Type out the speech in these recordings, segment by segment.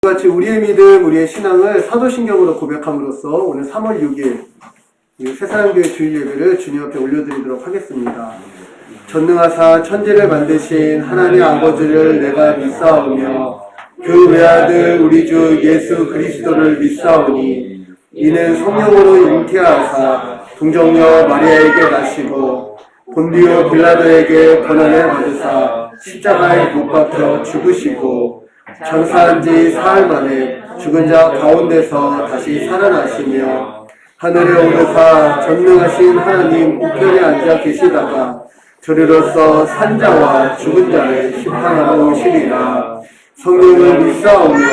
같이 우리의 믿음, 우리의 신앙을 사도신경으로 고백함으로써 오늘 3월 6일 새사랑교회 주일 예배를 주님 앞에 올려드리도록 하겠습니다. 전능하사 천지를 만드신 하나님 아버지를 내가 믿사오며 그 외아들 우리 주 예수 그리스도를 믿사오니 이는 성령으로 잉태하사 동정녀 마리아에게 나시고 본디오 빌라도에게 고난을 받으사 십자가에 못 박혀 죽으시고 장사한 지 사흘 만에 죽은 자 가운데서 다시 살아나시며 하늘에 오르사 전능하신 하나님 우편에 앉아 계시다가 저리로서 산자와 죽은 자를 심판하러 오시리라. 성령을 믿사오며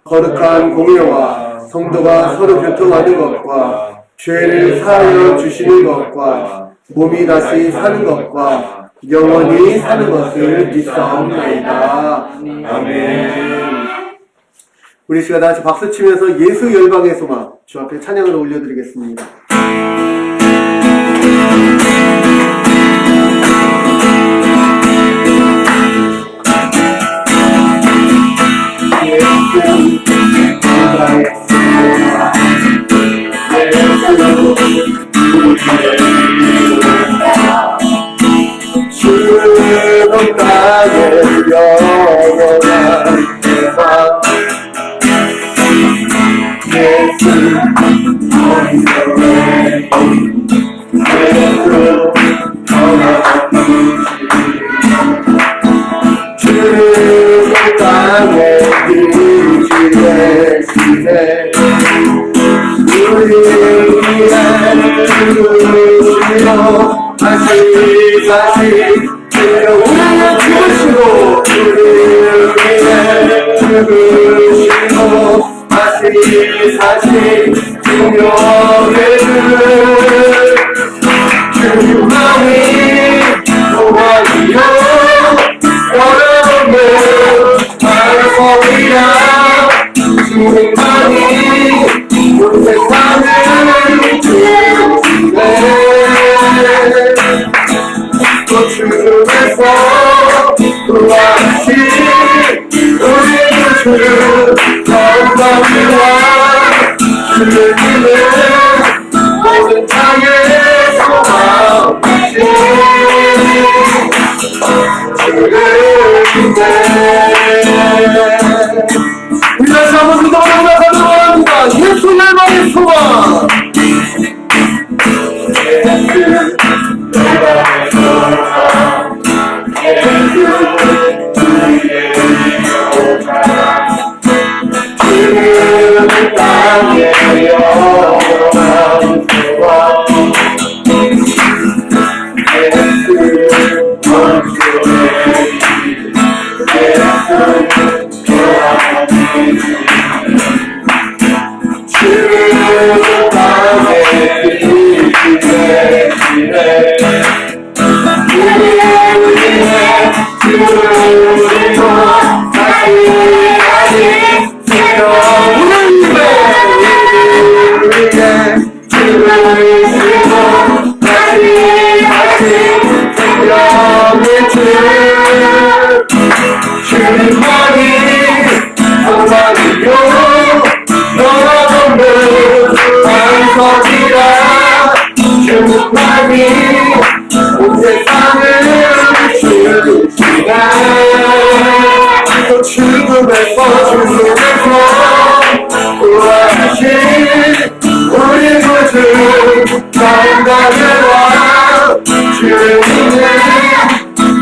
거룩한 공예와 성도가 서로 교통하는 것과 죄를 사하여 주시는 것과 몸이 다시 사는 것과 영원히 사는 것을 믿사옵나이다. 아멘. 우리 시간 다같이 박수치면서 예수 열방의 소망 주 앞에 찬양을 올려드리겠습니다. 주는 나의 영원한 대박 예수 너희 성에 예수 주는 땅에 빛이 되시네 우리를 위해 죽으시고 다시 우리를 죽으시고 우리를 위해 죽으시고 다시 생명의 주님만이 소망이요 여러분의 발걸이야 주님만이 온 세상을 주시네 또 죽음에서 구하신 우리 주 영광과 주님은 모든 땅의 소망이신 주를 믿네 우리 다시 한번 믿어보는 나가는 원합니다. 예수 열방의 소망 예수 열방의 소망 예수 우리의 소망 주는 땅에 영원한 소망 예수 원수의 예수 주는 땅에 빛이 되시네 우리를 위해 죽으시고 다시 생명을 위해 죽으시고 다시 생명의 주님만이 소망이요 여러분들 반석이라 주님만이 온 세상을 주시네 또 죽음에서 구하신 우리 구주 영광과 주님은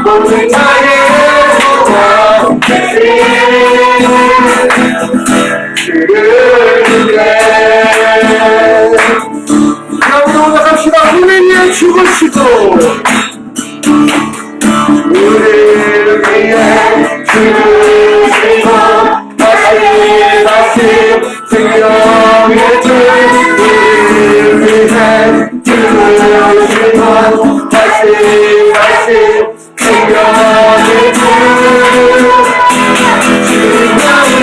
모든 나의 소망이신 주를 믿네 우리 올라갑시다. 우리를 위해 죽으시고 우리를 위해 죽으시고 다시 생명의 주 우리를 위해 죽으시고 다시 생명의 주 주님만이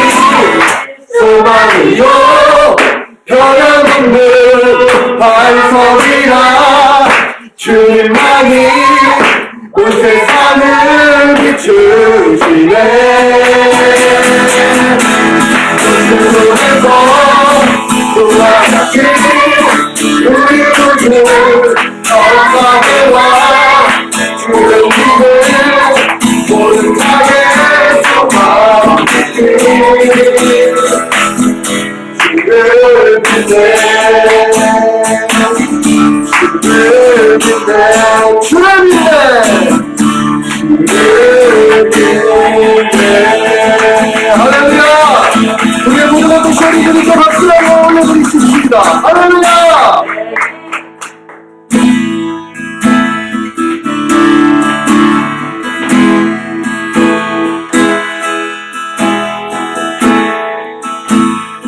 소망이요 변함없는 반석이라 주님만이 온 세상을 비추시네 할렐루야! 우리의 모든 것도 시원히 주니까 박수라고 올려드리십시다. 할렐루야!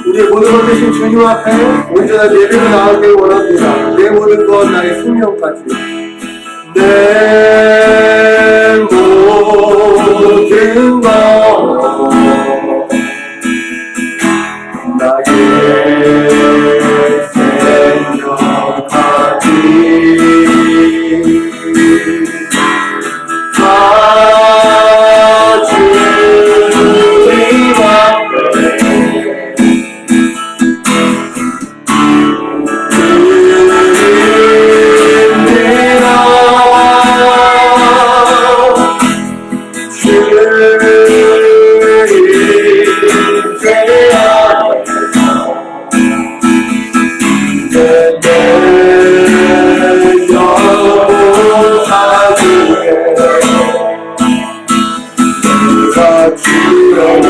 우리의 모든 것 대신 주님 앞에 온전한 예배로 나가길 원합니다. 내 모든 것, 나의 생명까지. 내 모든 것, 나의 생명까지 다 주님 앞에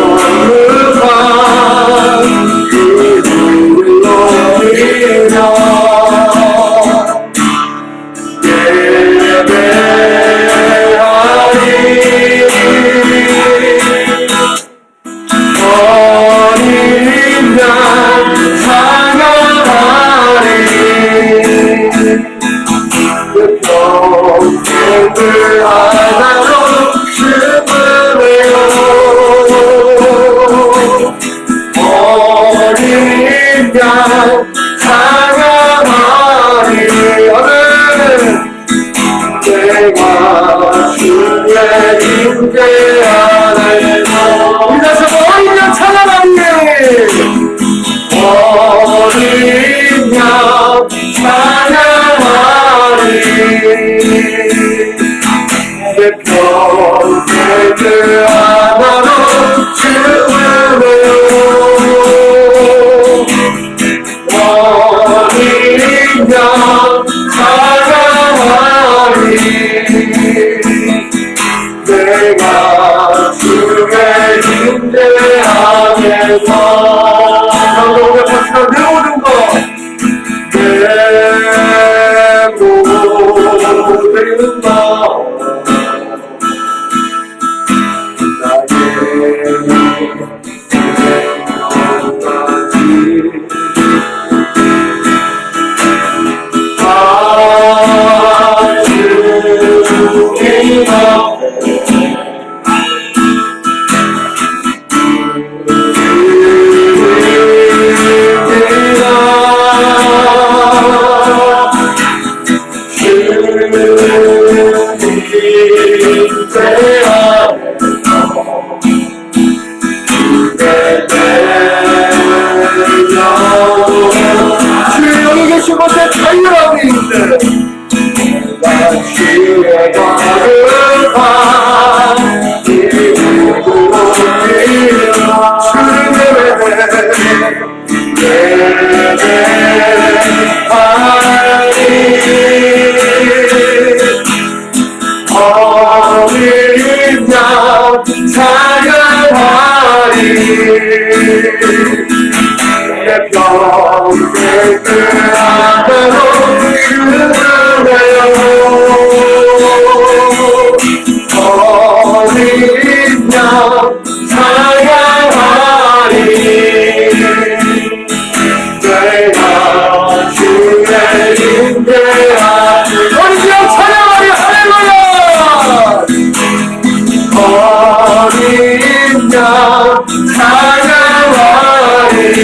찬양하리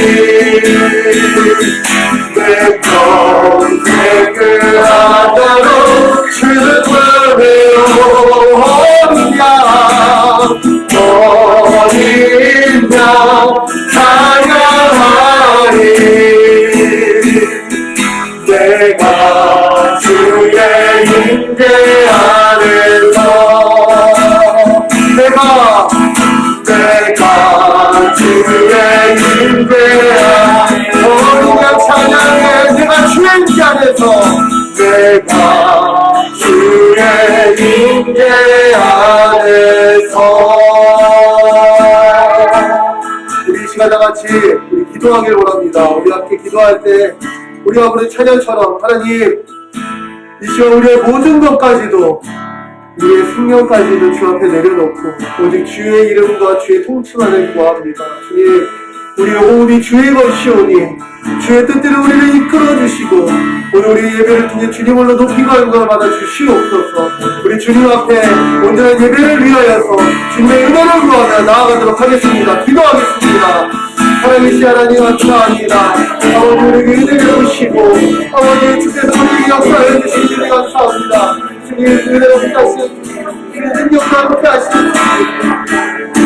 내 안에서 우리 이 시간 다 같이 우리 기도하길 원합니다. 우리 함께 기도할 때 우리가 부른 찬양처럼 하나님 이 시간 우리의 모든 것까지도 우리의 생명까지도 주 앞에 내려놓고 오직 주의 이름과 주의 통치만을 구합니다. 주님 우리의 호흡이 주의 것이오니 주의 뜻대로 우리를 이끌어주시고 오늘 우리 예배를 통해 주님으로 높이고 영광을 받아주시옵소서. 우리 주님 앞에 온전한 예배를 위하여서 주님의 은혜를 구하며 나아가도록 하겠습니다. 기도하겠습니다. 하나님이시 하나님 감사합니다. 아버지 우리에게 은혜를 주시고 아버지 주께서 우리에게 역사해 주신 주님 감사합니다. 주님 은혜로 함께 하시는 주님 능력과 함께 하시는 주님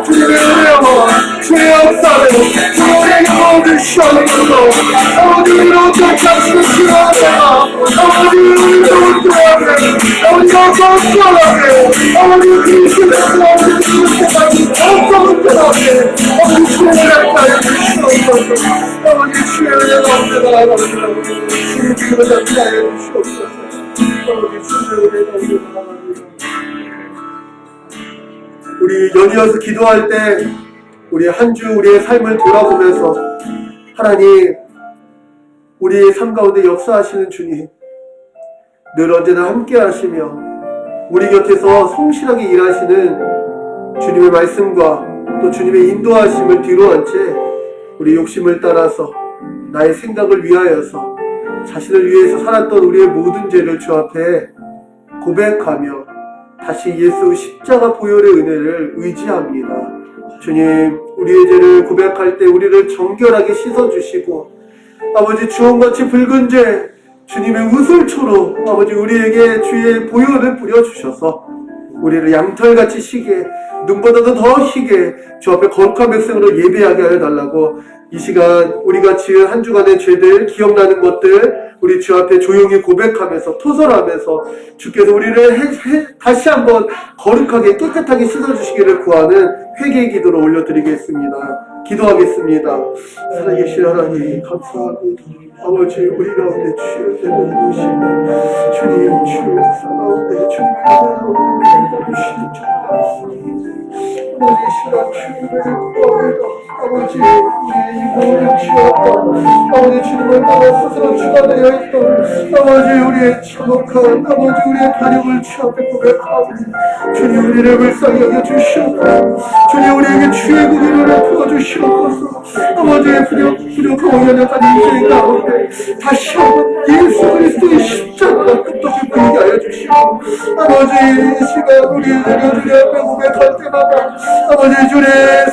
주님의 은혜와 주의 역사를 주의 모든 시험으로 아버지 우리를 어떻게 하시는 시험이라 아버지 우리를 온전하게 아버지가 건강하게 아버지 그리스도의 아버지 그리스도까지 건강하게 아버지 주의 은혜를 주시옵소서. 아버지 주의 은혜가 없는 주의 기름을 담게 주시옵소서. 아버지 주의 은혜가 없는 우리 연이어서 기도할 때 우리 한 주 우리의 삶을 돌아보면서 하나님 우리의 삶 가운데 역사하시는 주님 늘 언제나 함께 하시며 우리 곁에서 성실하게 일하시는 주님의 말씀과 또 주님의 인도하심을 뒤로 한 채 우리 욕심을 따라서 나의 생각을 위하여서 자신을 위해서 살았던 우리의 모든 죄를 주 앞에 고백하며 다시 예수 십자가 보혈의 은혜를 의지합니다. 주님, 우리의 죄를 고백할 때 우리를 정결하게 씻어주시고 아버지 주홍같이 붉은 죄 주님의 우슬초로 아버지 우리에게 주의 보혈을 뿌려주셔서 우리를 양털같이 희게 눈보다도 더 희게 주 앞에 거룩한 백성으로 예배하게 하여 달라고 이 시간 우리가 지은 한 주간의 죄들 기억나는 것들 우리 주 앞에 조용히 고백하면서 토설하면서 주께서 우리를 다시 한번 거룩하게 깨끗하게 씻어주시기를 구하는 회개의 기도를 올려드리겠습니다. 기도하겠습니다. 살아계신 하나님 감사합니다. 아버지 우리 가운데 주의 때문에 오시고 주님 주의 역사 가운데 주님의 은혜로 우리를 주시는 주 아버지 시간 주님을 구합니다. 아버지 우리의 이모를 주였다. 아버지 주님을 따라 스스로 주가 되어 있던 아버지 우리의 참혹한 아버지 우리의 반역을 주 앞에 고백하고 주님 우리를 불쌍히 여겨주시옵소서. 주님 우리에게 주의 구비를 풀어주시옵소서. 아버지의 부족하고 연약한 인생 가운데 다시 한번 예수 그리스도의 십자가가 끝없이 보이게 하여 주시고 아버지 이 시간 우리의 죄를 주님 앞에 고백할 때마다 아버지 주의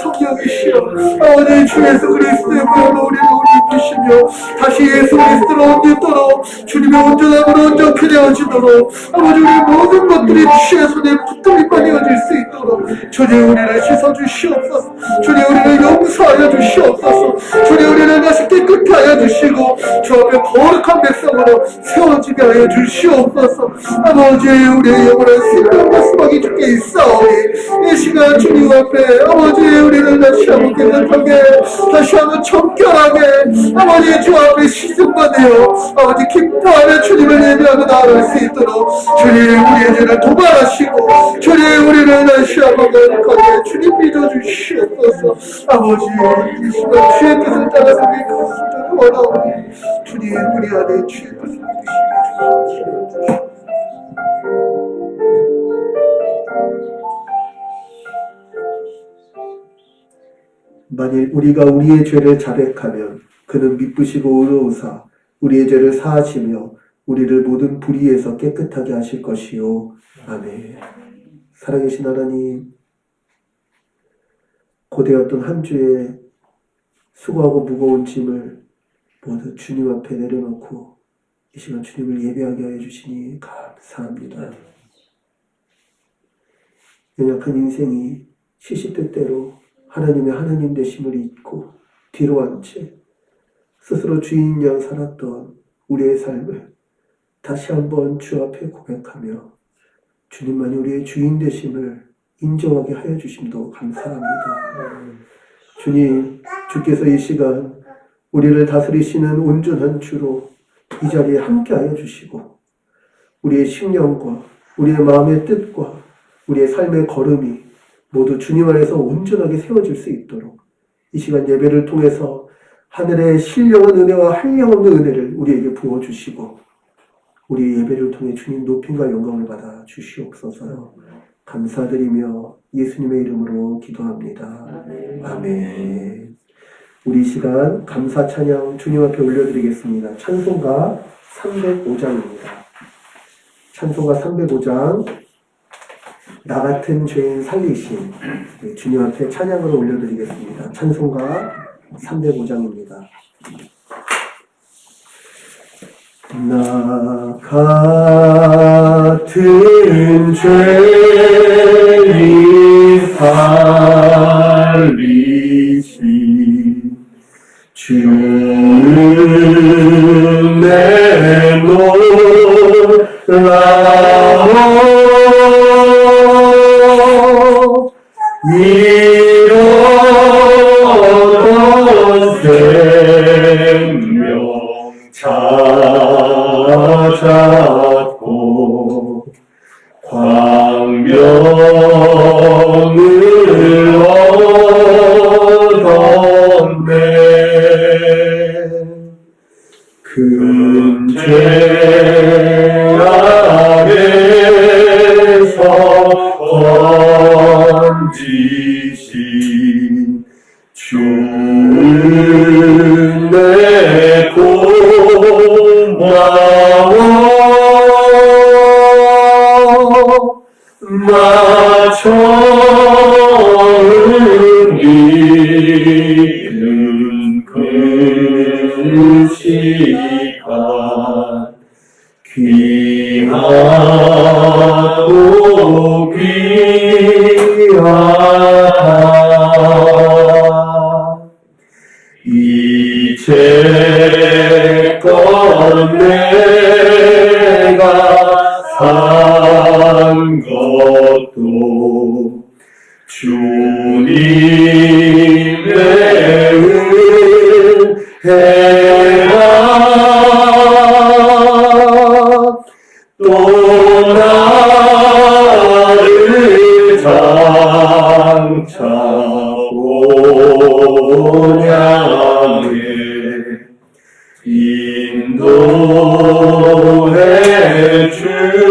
성령이시여 아버지 주 예수 그리스도의 보혈로 우리를 입히시며 다시 예수 그리스도로 옮기도록 주님의 온전함으로 온전케 되어지도록 아버지 우리의 모든 것들이 주의 손에 붙들림만 되어질 수 있도록 주님 우리를 씻어주시옵소서. 주님 우리를 용서하여 주시옵소서. 주님 우리를 다시 깨끗게 하여 주시고 주 앞에 거룩한 백성으로 세워지게 하여 주시옵소서. 아버지 우리의 영원한 생명과 소망이 주께 있사오니 이 시간 주님 앞에 아버지 우리를 다시 한번 깨끗하게 다시 한번 정결하게 아버지 주 앞에 시즌받으여 아버지 기뻐하며 주님을 예배하고 나아갈 수 있도록 주님 우리의 죄를 도발하시고 주님 우리를 다시 한번 거룩하게 주님 믿어주시옵소서. 아버지 이 시간 주의 뜻을 따라서 믿고 원하오니 주님 우리 안에 주의 뜻을 주시옵소서. 만일 우리가 우리의 죄를 자백하면 그는 미쁘시고 의로우사 우리의 죄를 사하시며 우리를 모든 불의에서 깨끗하게 하실 것이요. 아멘. 살아계신 하나님, 고되었던 한 주에 수고하고 무거운 짐을 모두 주님 앞에 내려놓고 이 시간 주님을 예배하게 하여 주시니 감사합니다. 연약한 인생이 시시때때로 하나님의 하나님 되심을 잊고 뒤로 한 채 스스로 주인 양 살았던 우리의 삶을 다시 한번 주 앞에 고백하며 주님만이 우리의 주인 되심을 인정하게 하여 주심도 감사합니다. 주님, 주께서 이 시간 우리를 다스리시는 온전한 주로 이 자리에 함께 하여 주시고 우리의 심령과 우리의 마음의 뜻과 우리의 삶의 걸음이 모두 주님 안에서 온전하게 세워질 수 있도록 이 시간 예배를 통해서 하늘의 신령한 은혜와 한량없는 은혜를 우리에게 부어주시고 우리 예배를 통해 주님 높임과 영광을 받아 주시옵소서. 감사드리며 예수님의 이름으로 기도합니다. 아멘. 우리 시간 감사 찬양 주님 앞에 올려드리겠습니다. 찬송가 305장입니다. 찬송가 305장 나 같은 죄인 살리신 주님 앞에 찬양을 올려드리겠습니다. 찬송가 305장입니다. 나 같은 죄인 살리신 주는 내노라오 이런 생명 찾았고 광명을 얻었네. 큰 죄 아래서 건지신 주는 내 고마워 나 처음 잃은 그 시간 귀하고 귀하다 이제껏 내가 산 것도 주님의 은혜라 또 나를 장차 보냐네 인도해 주시리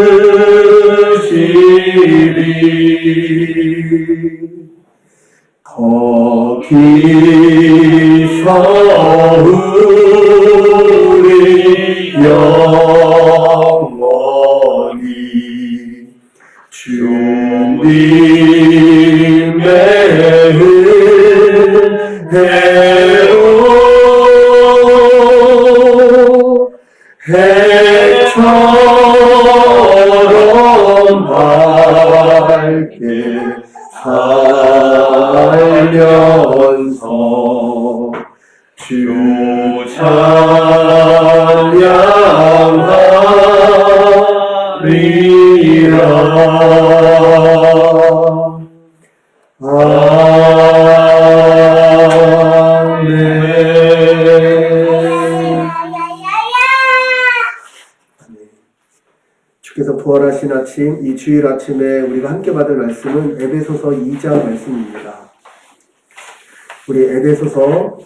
거기서 우리 영원히 주님의 은혜로 해처럼 밝게 살면서 주 찬양하리라. 주께서 부활하신 아침, 이 주일 아침에 우리가 함께 받을 말씀은 에베소서 2장 말씀입니다. 우리 에베소서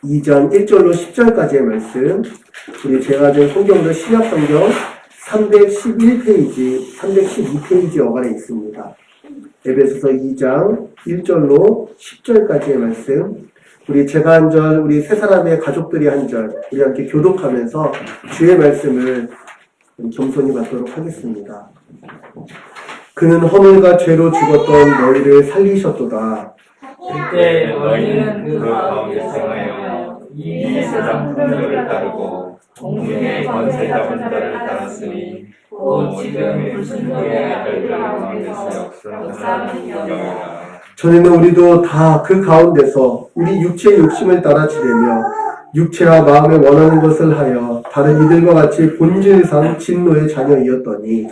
2장 1절로 10절까지의 말씀, 우리 제가 가진 성경으로 신약성경 311페이지, 312페이지 어간에 있습니다. 에베소서 2장 1절로 10절까지의 말씀, 우리 제가 한 절, 우리 세 사람의 가족들이 한 절, 우리 함께 교독하면서 주의 말씀을 겸손히 받도록 하겠습니다. 그는 허물과 죄로 죽었던 너희를 살리셨도다. 그때 너희는 그 가운데 생하여 이 세상 풍조를 따르고 공중의 권세 잡은 자를 따랐으니 곧 지금 불순종의 아들들 가운데서 역사하는 영이라. 전에는 우리도 다 그 가운데서 우리 육체의 욕심을 따라 지내며 육체와 마음에 원하는 것을 하여 다른 이들과 같이 본질상 진노의 자녀이었더니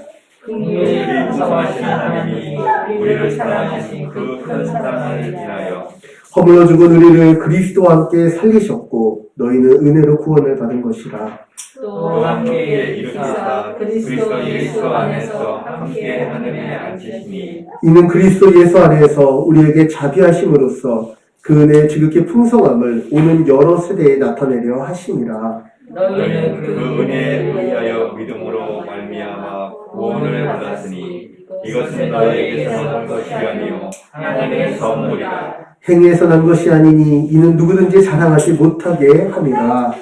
우리 구성하시는 하나님이 우리를 사랑하신 그 큰 사랑을 인하여 허물어 죽은 우리를 그리스도와 함께 살리셨고 너희는 은혜로 구원을 받은 것이라. 또 함께 일으키사 그리스도 예수 안에서 함께 하늘에 앉으시니 이는 그리스도 예수 안에서 우리에게 자비하심으로써 그 은혜의 지극히 풍성함을 오는 여러 세대에 나타내려 하심이라. 너희는 그 은혜에 의하여 믿음으로 말미암아 구원을 받았으니 이것은 너희에게서 난 것이 아니요 하나님의 선물이라. 행위에서 난 것이 아니니 이는 누구든지 자랑하지 못하게 함이라.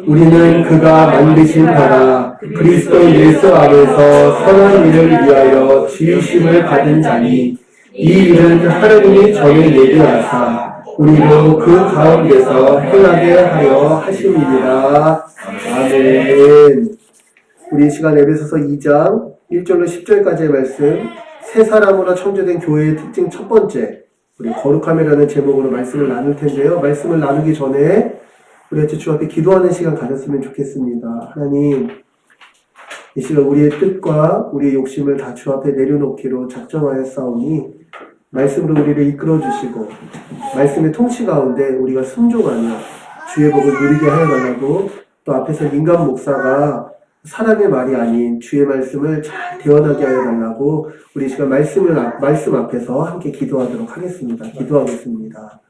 우리는 그가 만드신 바라 그리스도 예수 안에서 선한 일을 위하여 지으심을 받은 자니 이 일은 하나님이 전에 예비하사 우리로 그 가운데서 행하게 하여 하심이니라. 아멘. 우리 이 시간 에베소서 2장 1절로 10절까지의 말씀, 새 사람으로 창조된 교회의 특징 첫 번째, 우리 거룩함이라는 제목으로 말씀을 나눌 텐데요. 말씀을 나누기 전에 우리 같이 주 앞에 기도하는 시간 가졌으면 좋겠습니다. 하나님, 이 시간 우리의 뜻과 우리의 욕심을 다 주 앞에 내려놓기로 작정하였사오니 말씀으로 우리를 이끌어 주시고 말씀의 통치 가운데 우리가 순종하며 주의 복을 누리게 하여 달라고, 또 앞에서 인간 목사가 사람의 말이 아닌 주의 말씀을 잘 대언하게 하여 달라고 우리 시간 말씀 앞에서 함께 기도하도록 하겠습니다. 기도하겠습니다.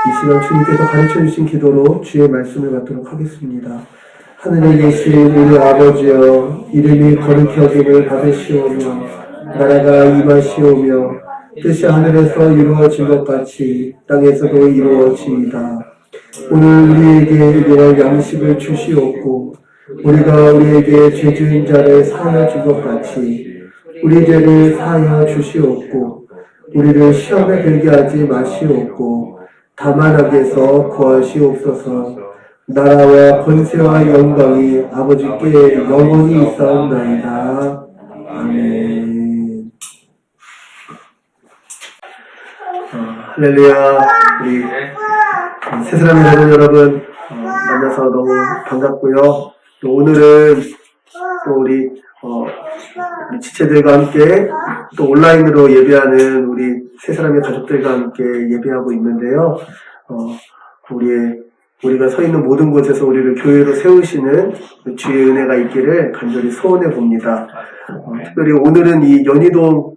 이 시간 주님께서 가르쳐주신 기도로 주의 말씀을 받도록 하겠습니다. 하늘에 계신 우리 아버지여, 이름이 거룩히 여김을 받으시오며 나라가 임하시오며 뜻이 하늘에서 이루어진 것 같이 땅에서도 이루어지이다. 오늘 우리에게 일용할 양식을 주시옵고 우리가 우리에게 죄 지은 자를 사하여 준 것 같이 우리 죄를 사하여 주시옵고 우리를 시험에 들게 하지 마시옵고 다만 악에서 구하시옵소서. 나라와 권세와 영광이 아버지께 영원히 있사옵나이다. 아멘. 할렐루야. 우리 새사람 여러분 만나서 너무 반갑고요. 또 오늘은 또 우리 지체들과 함께 또 온라인으로 예배하는 우리 새사람의 가족들과 함께 예배하고 있는데요. 우리가 서 있는 모든 곳에서 우리를 교회로 세우시는 주의 은혜가 있기를 간절히 소원해 봅니다. 특별히 오늘은 이 연희동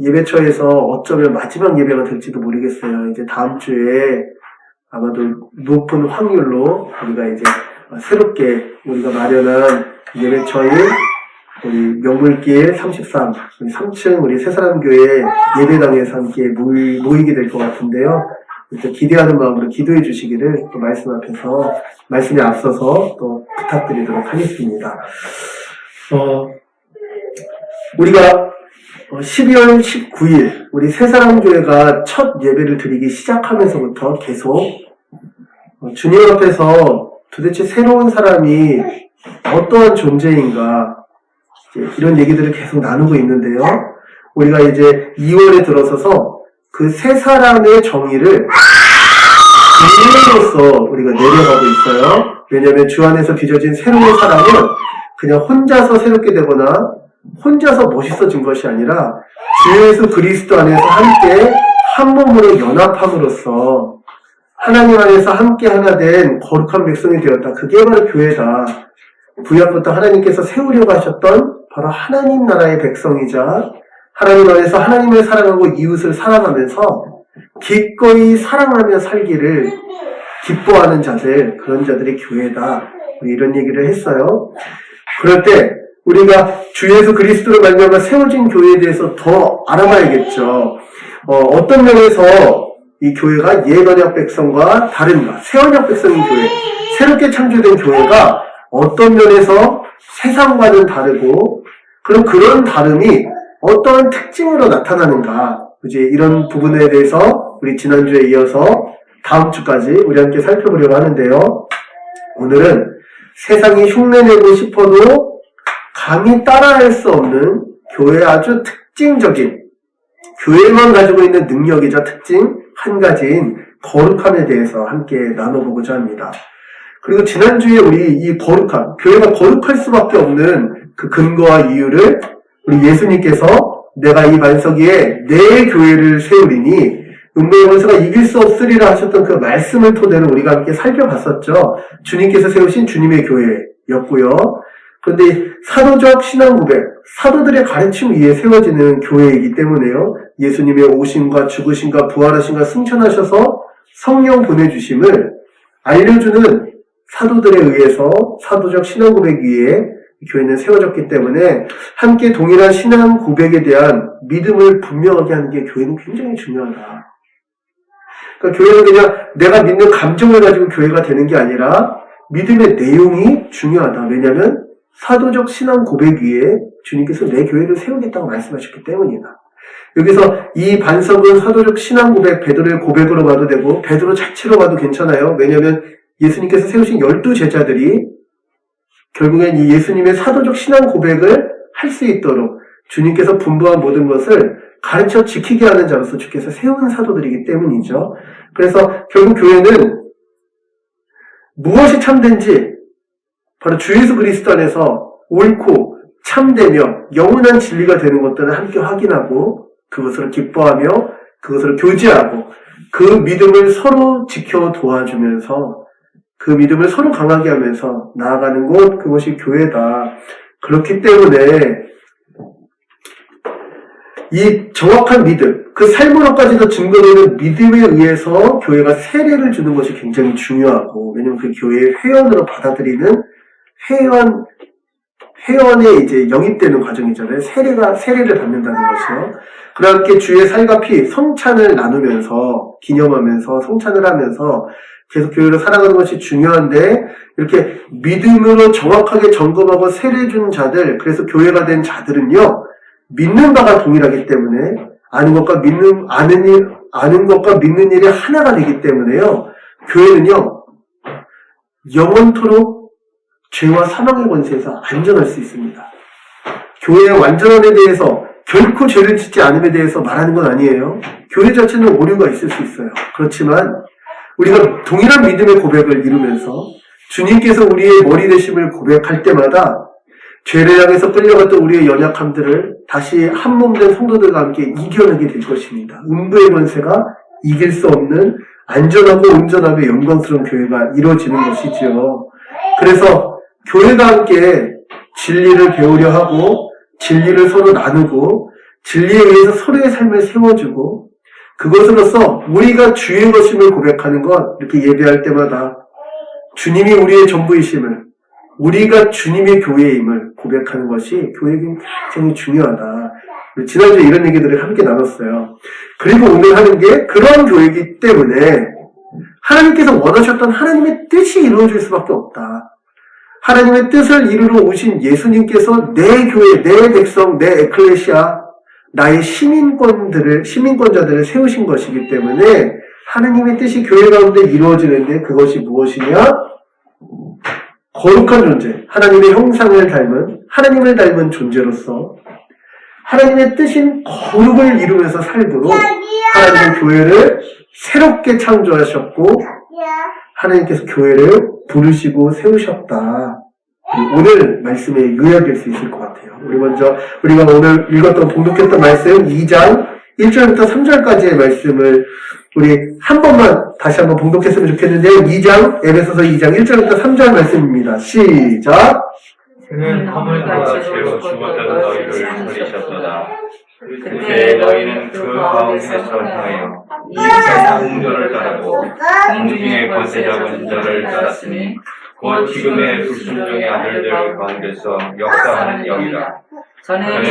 예배처에서 어쩌면 마지막 예배가 될지도 모르겠어요. 이제 다음 주에 아마도 높은 확률로 우리가 이제 새롭게 우리가 마련한 예배처인 우리 명물길 33, 3층 우리 새사람교회 예배당에서 함께 모이게 될 것 같은데요. 기대하는 마음으로 기도해 주시기를 또 말씀에 앞서서 또 부탁드리도록 하겠습니다. 우리가 12월 19일 우리 새사람교회가 첫 예배를 드리기 시작하면서부터 계속 주님 앞에서 도대체 새로운 사람이 어떠한 존재인가 이런 얘기들을 계속 나누고 있는데요. 우리가 이제 2월에 들어서서 그 새 사람의 정의를 교회로서 우리가 내려가고 있어요. 왜냐하면 주 안에서 빚어진 새로운 사람은 그냥 혼자서 새롭게 되거나 혼자서 멋있어진 것이 아니라 주 예수 그리스도 안에서 함께 한 몸으로 연합함으로써 하나님 안에서 함께 하나 된 거룩한 백성이 되었다. 그게 바로 교회다. 구약부터 하나님께서 세우려고 하셨던 바로 하나님 나라의 백성이자 하나님 안에서 하나님을 사랑하고 이웃을 사랑하면서 기꺼이 사랑하며 살기를 기뻐하는 자들, 그런 자들이 교회다. 이런 얘기를 했어요. 그럴 때 우리가 주 예수 그리스도로 말미암아 세워진 교회에 대해서 더 알아봐야겠죠. 어떤 면에서 이 교회가 옛 언약 백성과 다른가? 새 언약 백성인 교회, 새롭게 창조된 교회가 어떤 면에서 세상과는 다르고, 그럼 그런 다름이 어떠한 특징으로 나타나는가? 이제 이런 부분에 대해서 우리 지난주에 이어서 다음 주까지 우리 함께 살펴보려고 하는데요. 오늘은 세상이 흉내내고 싶어도 감히 따라할 수 없는 교회의 아주 특징적인, 교회만 가지고 있는 능력이자 특징 한 가지인 거룩함에 대해서 함께 나눠보고자 합니다. 그리고 지난주에 우리 이 거룩함, 교회가 거룩할 수밖에 없는 그 근거와 이유를 우리 예수님께서 내가 이 반석 위에 내 교회를 세우리니 음부의 권세가 이길 수 없으리라 하셨던 그 말씀을 토대로 우리가 함께 살펴봤었죠. 주님께서 세우신 주님의 교회였고요. 그런데 사도적 신앙 고백, 사도들의 가르침 위에 세워지는 교회이기 때문에요. 예수님의 오심과 죽으심과 부활하심과 승천하셔서 성령 보내주심을 알려주는 사도들에 의해서 사도적 신앙 고백 위에 교회는 세워졌기 때문에 함께 동일한 신앙 고백에 대한 믿음을 분명하게 하는 게 교회는 굉장히 중요하다. 그러니까 교회는 그냥 내가 믿는 감정을 가지고 교회가 되는 게 아니라 믿음의 내용이 중요하다. 왜냐하면 사도적 신앙 고백 위에 주님께서 내 교회를 세우겠다고 말씀하셨기 때문이다. 여기서 이 반석은 사도적 신앙 고백, 베드로의 고백으로 봐도 되고 베드로 자체로 봐도 괜찮아요. 왜냐하면 예수님께서 세우신 12제자들이 결국엔 이 예수님의 사도적 신앙 고백을 할 수 있도록 주님께서 분부한 모든 것을 가르쳐 지키게 하는 자로서 주께서 세운 사도들이기 때문이죠. 그래서 결국 교회는 무엇이 참된지 바로 주 예수 그리스도 안에서 옳고 참되며 영원한 진리가 되는 것들을 함께 확인하고 그것으로 기뻐하며 그것으로 교제하고 그 믿음을 서로 지켜 도와주면서 그 믿음을 서로 강하게 하면서 나아가는 곳, 그것이 교회다. 그렇기 때문에 이 정확한 믿음, 그 삶으로까지도 증거되는 믿음에 의해서 교회가 세례를 주는 것이 굉장히 중요하고, 왜냐면 그 교회의 회원으로 받아들이는 회원에 이제 영입되는 과정이잖아요. 세례를 받는다는 것이요. 그렇게 주의 살과 피, 성찬을 나누면서, 기념하면서, 성찬을 하면서 계속 교회를 살아가는 것이 중요한데, 이렇게 믿음으로 정확하게 점검하고 세례 준 자들, 그래서 교회가 된 자들은요, 믿는 바가 동일하기 때문에, 아는 것과 믿는 일이 하나가 되기 때문에요, 교회는요, 영원토록 죄와 사망의 권세에서 안전할 수 있습니다. 교회의 완전함에 대해서 결코 죄를 짓지 않음에 대해서 말하는 건 아니에요. 교회 자체는 오류가 있을 수 있어요. 그렇지만 우리가 동일한 믿음의 고백을 이루면서 주님께서 우리의 머리 되심을 고백할 때마다 죄를 향해서 끌려갔던 우리의 연약함들을 다시 한 몸 된 성도들과 함께 이겨내게 될 것입니다. 음부의 권세가 이길 수 없는 안전하고 온전하고 영광스러운 교회가 이루어지는 것이지요. 그래서 교회가 함께 진리를 배우려 하고 진리를 서로 나누고 진리에 의해서 서로의 삶을 세워주고 그것으로서 우리가 주의 것임을 고백하는 것, 이렇게 예배할 때마다 주님이 우리의 전부이심을, 우리가 주님의 교회임을 고백하는 것이 교회에겐 굉장히 중요하다. 지난주에 이런 얘기들을 함께 나눴어요. 그리고 오늘 하는 게 그런 교회이기 때문에 하나님께서 원하셨던 하나님의 뜻이 이루어질 수밖에 없다. 하나님의 뜻을 이루러 오신 예수님께서 내 교회, 내 백성, 내 에클레시아, 나의 시민권자들을 세우신 것이기 때문에 하나님의 뜻이 교회 가운데 이루어지는데 그것이 무엇이냐? 거룩한 존재, 하나님의 형상을 닮은, 하나님을 닮은 존재로서 하나님의 뜻인 거룩을 이루면서 살도록 하나님의 교회를 새롭게 창조하셨고 하나님께서 교회를 부르시고 세우셨다. 오늘 말씀에 요약될 수 있을 것 같아요. 우리가 오늘 읽었던 봉독했던 말씀 2장 1절부터 3절까지의 말씀을 우리 한 번만 다시 한번 봉독했으면 좋겠는데요. 에베소서 2장 1절부터 3절 말씀입니다. 시작. 그는 허물과 죄로 죽었던 너희를 버리셨도다. 그때 너희는 그 가운데서 행하여 이 세상 풍조를 따르고 공중의 권세 잡은 자를 따랐으니 곧 지금의 불순종의 아들들 가운데서 역사하는 영이라. 저는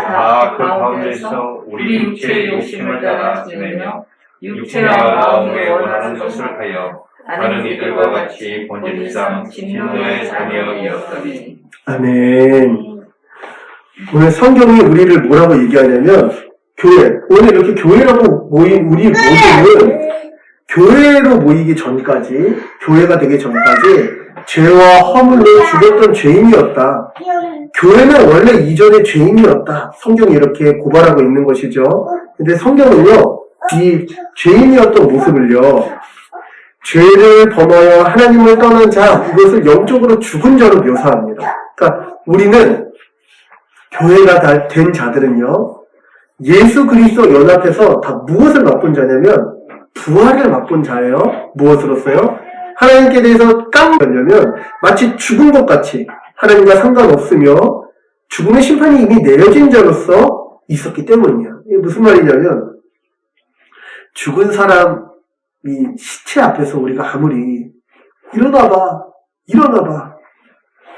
다 그 가운데서 우리 육체의 욕심을 따라 지내며 육체와 마음에 원하는 것을 하여 다른 이들과 같이 본질상 진노의 자녀이었더니. 아멘. 오늘 성경이 우리를 뭐라고 얘기하냐면 교회. 오늘 이렇게 교회라고 모인 우리 모두는 교회로 모이기 전까지, 교회가 되기 전까지 죄와 허물로 죽었던 죄인이었다. 교회는 원래 이전에 죄인이었다. 성경이 이렇게 고발하고 있는 것이죠. 근데 성경은요, 이 죄인이었던 모습을요, 죄를 범하여 하나님을 떠난 자, 이것을 영적으로 죽은 자로 묘사합니다. 그러니까 우리는 교회가 다 된 자들은요, 예수 그리스도 연합해서 다 무엇을 맛본 자냐면 부활을 맛본 자예요. 무엇으로써요? 하나님께 대해서 깡이냐면 마치 죽은 것 같이 하나님과 상관없으며 죽음의 심판이 이미 내려진 자로서 있었기 때문이야. 이게 무슨 말이냐면 죽은 사람이 시체 앞에서 우리가 아무리 일어나봐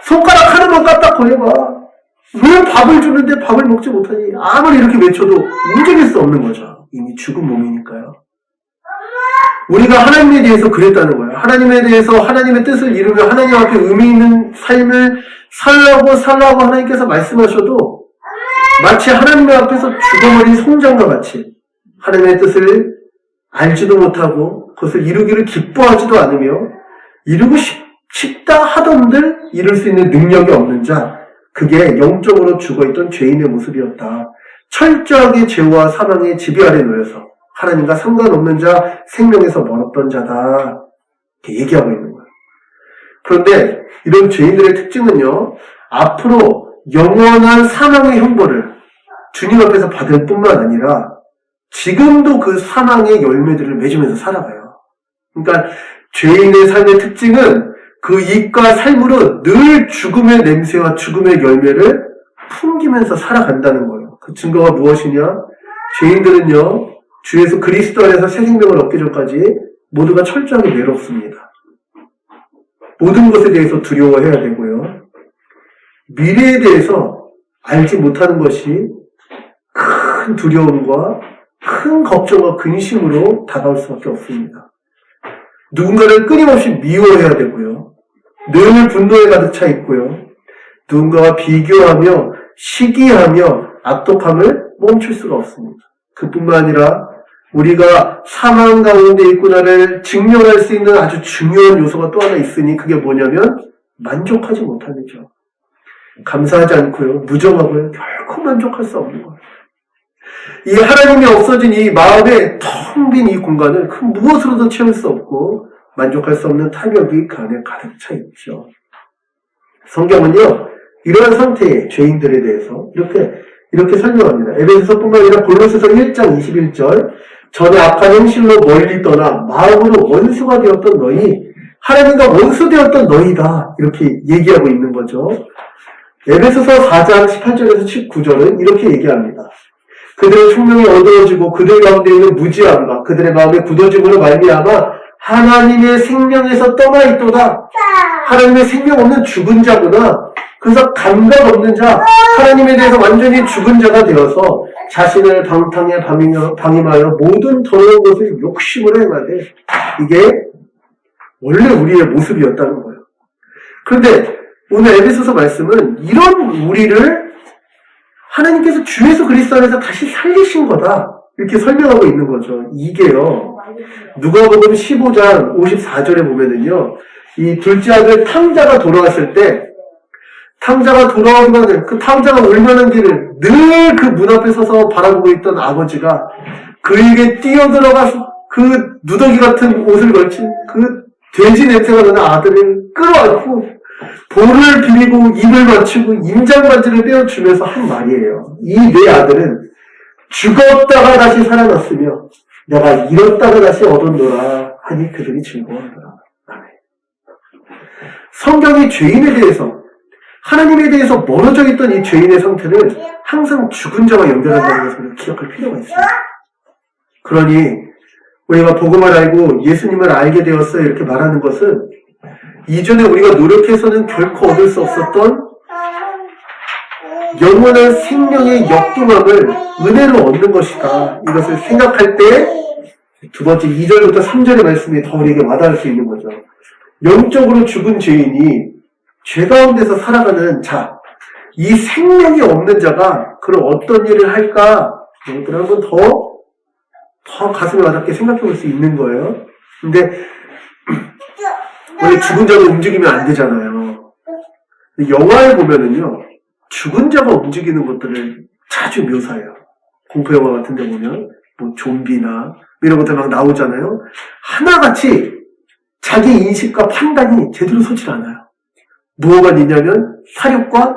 손가락 하나만 까딱거려봐 왜 밥을 주는데 밥을 먹지 못하니 아무리 이렇게 외쳐도 움직일 수 없는 거죠. 이미 죽은 몸이니까요. 우리가 하나님에 대해서 그랬다는 거예요. 하나님에 대해서 하나님의 뜻을 이루며 하나님 앞에 의미 있는 삶을 살라고 하나님께서 말씀하셔도 마치 하나님 앞에서 죽어버린 송장과 같이 하나님의 뜻을 알지도 못하고 그것을 이루기를 기뻐하지도 않으며 이루고 싶다 하던들 이룰 수 있는 능력이 없는 자, 그게 영적으로 죽어있던 죄인의 모습이었다. 철저하게 죄와 사망의 지배 아래 놓여서 하나님과 상관없는 자, 생명에서 멀었던 자다. 이렇게 얘기하고 있는 거예요. 그런데 이런 죄인들의 특징은요, 앞으로 영원한 사망의 형벌을 주님 앞에서 받을 뿐만 아니라 지금도 그 사망의 열매들을 맺으면서 살아가요. 그러니까 죄인의 삶의 특징은 그 입과 삶으로 늘 죽음의 냄새와 죽음의 열매를 풍기면서 살아간다는 거예요. 그 증거가 무엇이냐? 죄인들은요, 주 예수 그리스도 안에서 새 생명을 얻기 전까지 모두가 철저하게 외롭습니다. 모든 것에 대해서 두려워해야 되고요. 미래에 대해서 알지 못하는 것이 큰 두려움과 큰 걱정과 근심으로 다가올 수밖에 없습니다. 누군가를 끊임없이 미워해야 되고요. 늘 분노에 가득 차 있고요. 누군가와 비교하며 시기하며 악독함을 멈출 수가 없습니다. 그뿐만 아니라 우리가 사망 가운데 있구나를 증명할 수 있는 아주 중요한 요소가 또 하나 있으니 그게 뭐냐면 만족하지 못함이죠. 감사하지 않고요. 무정하고요. 결코 만족할 수 없는 거예요. 이 하나님이 없어진 이 마음에 텅 빈 이 공간을 그 무엇으로도 채울 수 없고 만족할 수 없는 탐욕이 그 안에 가득 차 있죠. 성경은요, 이러한 상태의 죄인들에 대해서 이렇게 설명합니다. 에베소서뿐만 아니라 골로새서 1장 21절, 전에 악한 행실로 멀리 떠나 마음으로 원수가 되었던 너희, 하나님과 원수되었던 너희다. 이렇게 얘기하고 있는 거죠. 에베소서 4장 18절에서 19절은 이렇게 얘기합니다. 그들의 총명이 어두워지고 그들 가운데 있는 무지함과 그들의 마음의 굳어짐으로 말미암아 하나님의 생명에서 떠나 있도다. 하나님의 생명 없는 죽은 자구나. 그래서 감각 없는 자, 하나님에 대해서 완전히 죽은 자가 되어서 자신을 방탕에 방임하여 모든 더러운 것을 욕심으로 행하되 이게 원래 우리의 모습이었다는 거예요. 그런데 오늘 에베소서 말씀은 이런 우리를 하나님께서 주 예수 그리스도 안에서 다시 살리신 거다. 이렇게 설명하고 있는 거죠. 이게요, 누가복음 15장 54절에 보면은요, 이 둘째 아들 탕자가 돌아왔을 때, 탕자가 돌아오기만 그 탕자가 울면은 길을 늘 그 문 앞에 서서 바라보고 있던 아버지가 그에게 뛰어들어가서 그 누더기 같은 옷을 걸친 그 돼지 냄새가 나는 아들을 끌어안고 볼을 비비고 입을 맞추고 임장반지를 빼어주면서 한 말이에요. 이 내 아들은 죽었다가 다시 살아났으며 내가 잃었다가 다시 얻었노라 하니 그들이 즐거워하더라. 성경이 죄인에 대해서, 하나님에 대해서 멀어져 있던 이 죄인의 상태를 항상 죽은 자와 연결한다는 것을 기억할 필요가 있습니다. 그러니 우리가 복음을 알고 예수님을 알게 되었어요 이렇게 말하는 것은 이전에 우리가 노력해서는 결코 얻을 수 없었던 영원한 생명의 역동함을 은혜로 얻는 것이다. 이것을 생각할 때 두 번째 2절부터 3절의 말씀이 더 우리에게 와닿을 수 있는 거죠. 영적으로 죽은 죄인이 죄 가운데서 살아가는 자, 이 생명이 없는 자가 그럼 어떤 일을 할까? 이것들을 한번 더 가슴에 와닿게 생각해 볼 수 있는 거예요. 근데 원래 죽은 자가 움직이면 안 되잖아요. 영화에 보면은요, 죽은 자가 움직이는 것들을 자주 묘사해요. 공포영화 같은 데 보면, 뭐, 좀비나, 이런 것들 막 나오잖아요. 하나같이 자기 인식과 판단이 제대로 서질 않아요. 무엇만 있냐면, 사력과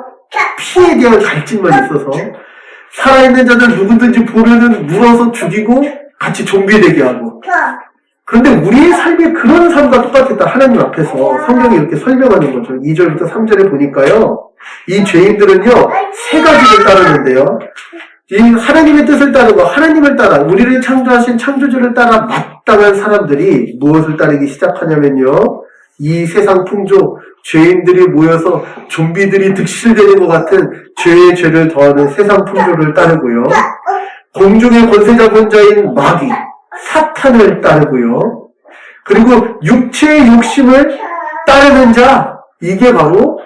피에 대한 갈증만 있어서, 살아있는 자들 누구든지 보면은 물어서 죽이고, 같이 좀비 되게 하고. 그런데 우리의 삶이 그런 삶과 똑같았다. 하나님 앞에서 성경이 이렇게 설명하는 거죠. 2절부터 3절에 보니까요. 이 죄인들은요. 세 가지를 따르는데요. 이 하나님의 뜻을 따르고 하나님을 따라 우리를 창조하신 창조주를 따라 마땅한 사람들이 무엇을 따르기 시작하냐면요. 이 세상 풍조, 죄인들이 모여서 좀비들이 득실되는 것 같은 죄의 죄를 더하는 세상 풍조를 따르고요. 공중의 권세 잡은 자인 마귀, 사탄을 따르고요. 그리고 육체의 욕심을 따르는 자, 이게 바로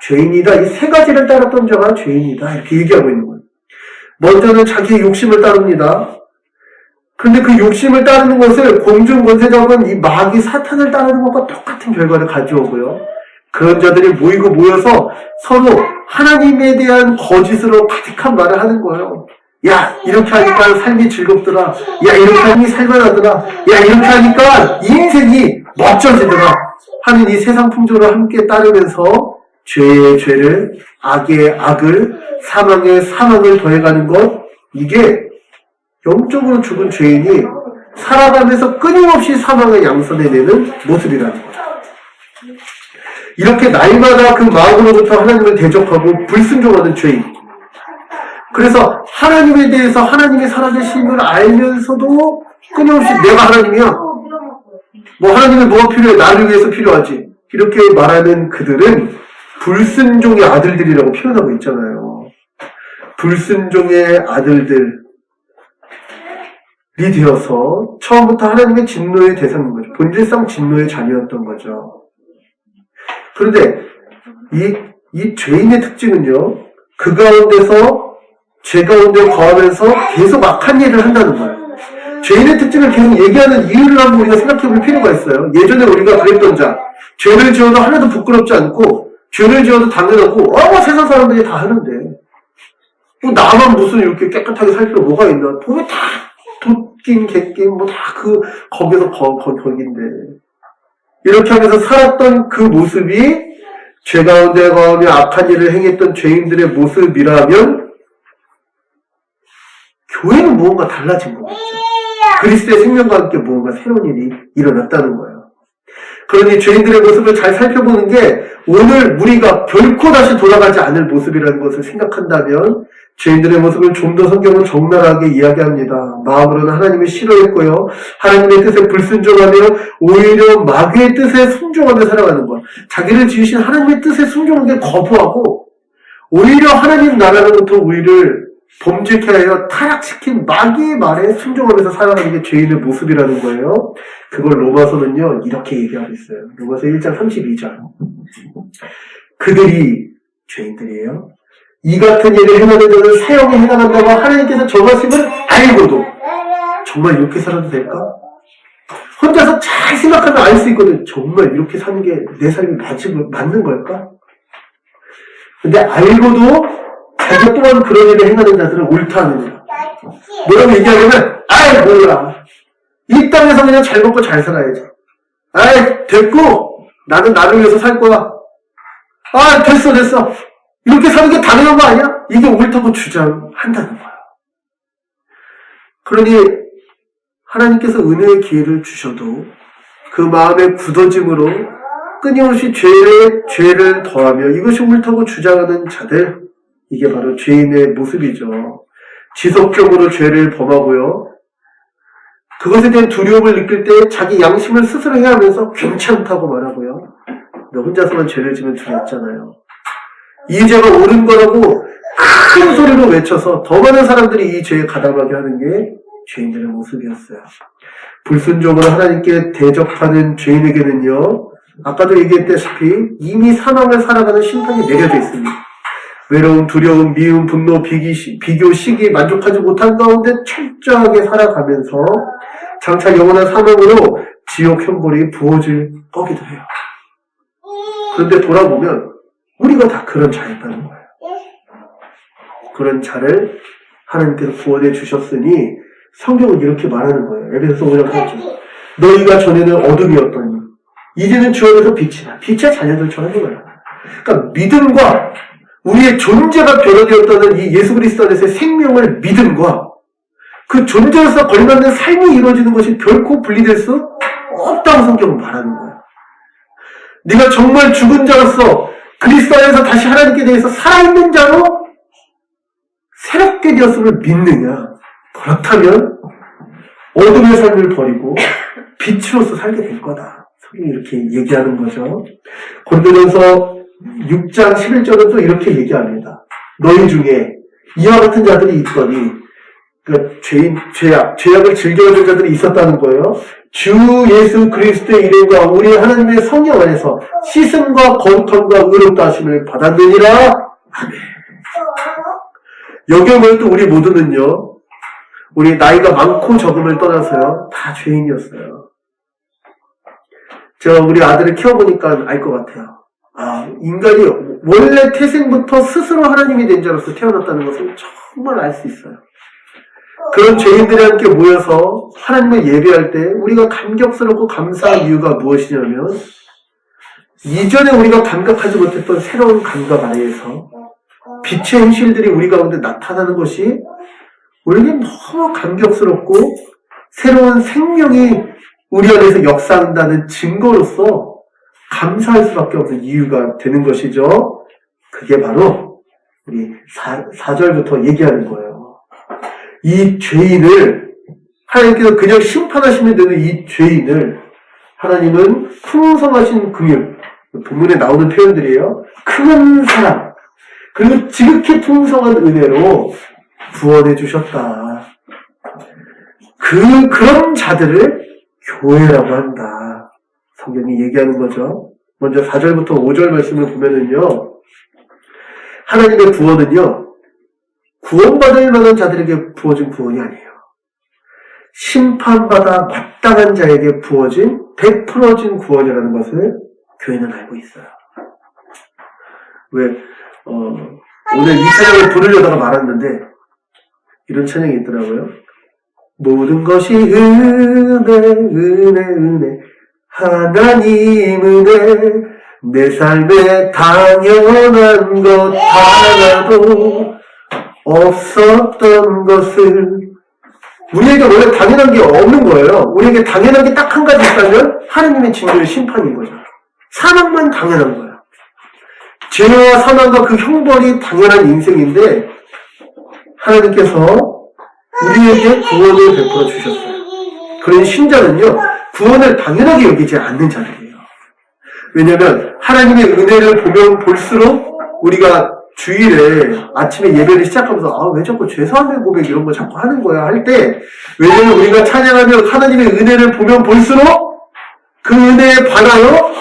죄인이다. 이 세 가지를 따랐던 자가 죄인이다. 이렇게 얘기하고 있는 거예요. 먼저는 자기의 욕심을 따릅니다. 그런데 그 욕심을 따르는 것을 공중 권세 잡은 이 마귀, 사탄을 따르는 것과 똑같은 결과를 가져오고요. 그런 자들이 모여서 서로 하나님에 대한 거짓으로 가득한 말을 하는 거예요. 야, 이렇게 하니까 삶이 즐겁더라. 야, 이렇게 하니 살만하더라. 야, 이렇게 하니까 인생이 멋져지더라. 하는 이 세상 풍조를 함께 따르면서 죄의 죄를, 악의 악을, 사망의 사망을 더해가는 것, 이게 영적으로 죽은 죄인이 살아가면서 끊임없이 사망의 양선에 내는 모습이라는 거죠. 이렇게 날마다 그 마음으로부터 하나님을 대적하고 불순종하는 죄인. 그래서 하나님에 대해서 하나님이 살아계심을 알면서도 끊임없이 내가 하나님이야. 뭐 하나님은 뭐가 필요해? 나를 위해서 필요하지. 이렇게 말하는 그들은 불순종의 아들들이라고 표현하고 있잖아요. 불순종의 아들들이 되어서 처음부터 하나님의 진노의 대상인 거죠. 본질상 진노의 자녀였던 거죠. 그런데 이 죄인의 특징은요. 그 가운데서 죄 가운데 거하면서 계속 악한 일을 한다는 거예요. 죄인의 특징을 계속 얘기하는 이유를 한번 우리가 생각해 볼 필요가 있어요. 예전에 우리가 그랬던 자, 죄를 지어도 하나도 부끄럽지 않고, 죄를 지어도 당연하고, 뭐 세상 사람들이 다 하는데, 뭐 나만 무슨 이렇게 깨끗하게 살 필요 뭐가 있나? 보면 다 도끼인, 객긴, 뭐 다 거기서 거긴데. 이렇게 하면서 살았던 그 모습이 죄 가운데 거하며 악한 일을 행했던 죄인들의 모습이라면, 교회는 무언가 달라진 거겠죠. 그리스도의 생명과 함께 무언가 새로운 일이 일어났다는 거예요. 그러니 죄인들의 모습을 잘 살펴보는 게 오늘 우리가 결코 다시 돌아가지 않을 모습이라는 것을 생각한다면 죄인들의 모습을 좀 더 성경은 적나라하게 이야기합니다. 마음으로는 하나님을 싫어했고요. 하나님의 뜻에 불순종하며 오히려 마귀의 뜻에 순종하며 살아가는 것. 자기를 지으신 하나님의 뜻에 순종하는 게 거부하고 오히려 하나님 나라로부터 우리를 범죄케 하여 타락시킨 마귀의 말에 순종하면서 살아가는 게 죄인의 모습이라는 거예요. 그걸 로마서는요 이렇게 얘기하고 있어요. 로마서 1장 32절. 그들이 죄인들이에요. 이 같은 일을 행하는 자는 사형에 해당한다고 하나님께서 정하심을 알고도 정말 이렇게 살아도 될까? 혼자서 잘 생각하면 알 수 있거든. 정말 이렇게 사는 게 내 삶이 맞는 걸까? 근데 알고도 자기가 또한 그런 일을 행하는 자들은 옳다는 거야. 뭐라고 얘기하냐면, 몰라. 이 땅에서 그냥 잘 먹고 잘 살아야지. 아이, 됐고, 나는 나를 위해서 살 거야. 아, 됐어. 이렇게 사는 게 당연한 거 아니야? 이게 옳다고 주장한다는 거야. 그러니, 하나님께서 은혜의 기회를 주셔도 그 마음의 굳어짐으로 끊임없이 죄를 더하며 이것이 옳다고 주장하는 자들, 이게 바로 죄인의 모습이죠. 지속적으로 죄를 범하고요. 그것에 대한 두려움을 느낄 때 자기 양심을 스스로 해하면서 괜찮다고 말하고요. 너 혼자서만 죄를 지면 두렵잖아요. 이 죄가 옳은 거라고 큰 소리로 외쳐서 더 많은 사람들이 이 죄에 가담하게 하는 게 죄인들의 모습이었어요. 불순종으로 하나님께 대적하는 죄인에게는요, 아까도 얘기했다시피 이미 사망을 살아가는 심판이 내려져 있습니다. 외로움, 두려움, 미움, 분노, 비교, 시기, 만족하지 못한 가운데 철저하게 살아가면서 장차 영원한 사망으로 지옥 형벌이 부어질 거기도 해요. 그런데 돌아보면 우리가 다 그런 자였다는 거예요. 그런 자를 하나님께서 구원해 주셨으니 성경은 이렇게 말하는 거예요. 에베소서 5장 8절. 너희가 전에는 어둠이었더니 이제는 주 안에서 빛이다. 빛의 자녀들처럼 하는 거예요. 그러니까 믿음과 우리의 존재가 변화되었다는 이 예수 그리스도 안에서의 생명을 믿음과 그 존재로서 걸맞는 삶이 이루어지는 것이 결코 분리될 수 없다고 성경은 말하는 거예요. 네가 정말 죽은 자로서 그리스도 안에서 다시 하나님께 대해서 살아있는 자로 새롭게 되었음을 믿느냐? 그렇다면 어둠의 삶을 버리고 빛으로서 살게 될 거다. 성경이 이렇게 얘기하는 거죠. 고린도전서 6장 11절은 또 이렇게 얘기합니다. 너희 중에 이와 같은 자들이 있더니, 그러니까 죄악을 즐겨하는 자들이 있었다는 거예요. 주 예수 그리스도의 이름과 우리 하나님의 성령 안에서 씻음과 거룩함과 의롭다 하심을 받았느니라. 아멘. 여기에 모였던 우리 모두는요, 우리 나이가 많고 적음을 떠나서요, 다 죄인이었어요. 제가 우리 아들을 키워보니까 알 것 같아요. 아, 인간이 원래 태생부터 스스로 하나님이 된 자로서 태어났다는 것을 정말 알 수 있어요. 그런 죄인들이 함께 모여서 하나님을 예배할 때 우리가 감격스럽고 감사한 이유가 무엇이냐면, 이전에 우리가 감각하지 못했던 새로운 감각 아래에서 빛의 현실들이 우리 가운데 나타나는 것이 우리에게 너무 감격스럽고 새로운 생명이 우리 안에서 역사한다는 증거로서 감사할 수밖에 없는 이유가 되는 것이죠. 그게 바로 우리 4절부터 얘기하는 거예요. 이 죄인을 하나님께서 그냥 심판하시면 되는 이 죄인을 하나님은 풍성하신 긍휼, 본문에 나오는 표현들이에요. 큰 사랑, 그리고 지극히 풍성한 은혜로 구원해 주셨다. 그런 자들을 교회라고 한다. 성경이 얘기하는 거죠. 먼저 4절부터 5절 말씀을 보면은요, 하나님의 구원은요, 구원받을 만한 자들에게 부어진 구원이 아니에요. 심판받아 마땅한 자에게 부어진, 베풀어진 구원이라는 것을 교회는 알고 있어요. 왜, 오늘 이 찬양을 부르려다가 말았는데, 이런 찬양이 있더라고요. 모든 것이 은혜, 하나님 은혜, 내 삶에 당연한 것 하나도 없었던 것을. 우리에게 원래 당연한 게 없는 거예요. 우리에게 당연한 게 딱 한 가지 있다면 하나님의 진노의 심판인 거죠. 사망만 당연한 거예요. 죄와 사망과 그 형벌이 당연한 인생인데 하나님께서 우리에게 구원을 베풀어 주셨어요. 그런 신자는요, 구원을 당연하게 여기지 않는 자들이에요. 왜냐하면 하나님의 은혜를 보면 볼수록 우리가 주일에 아침에 예배를 시작하면서 왜 자꾸 죄사함의 고백 이런 거 자꾸 하는 거야 할 때, 왜냐하면 우리가 찬양하며 하나님의 은혜를 보면 볼수록 그 은혜에 반하여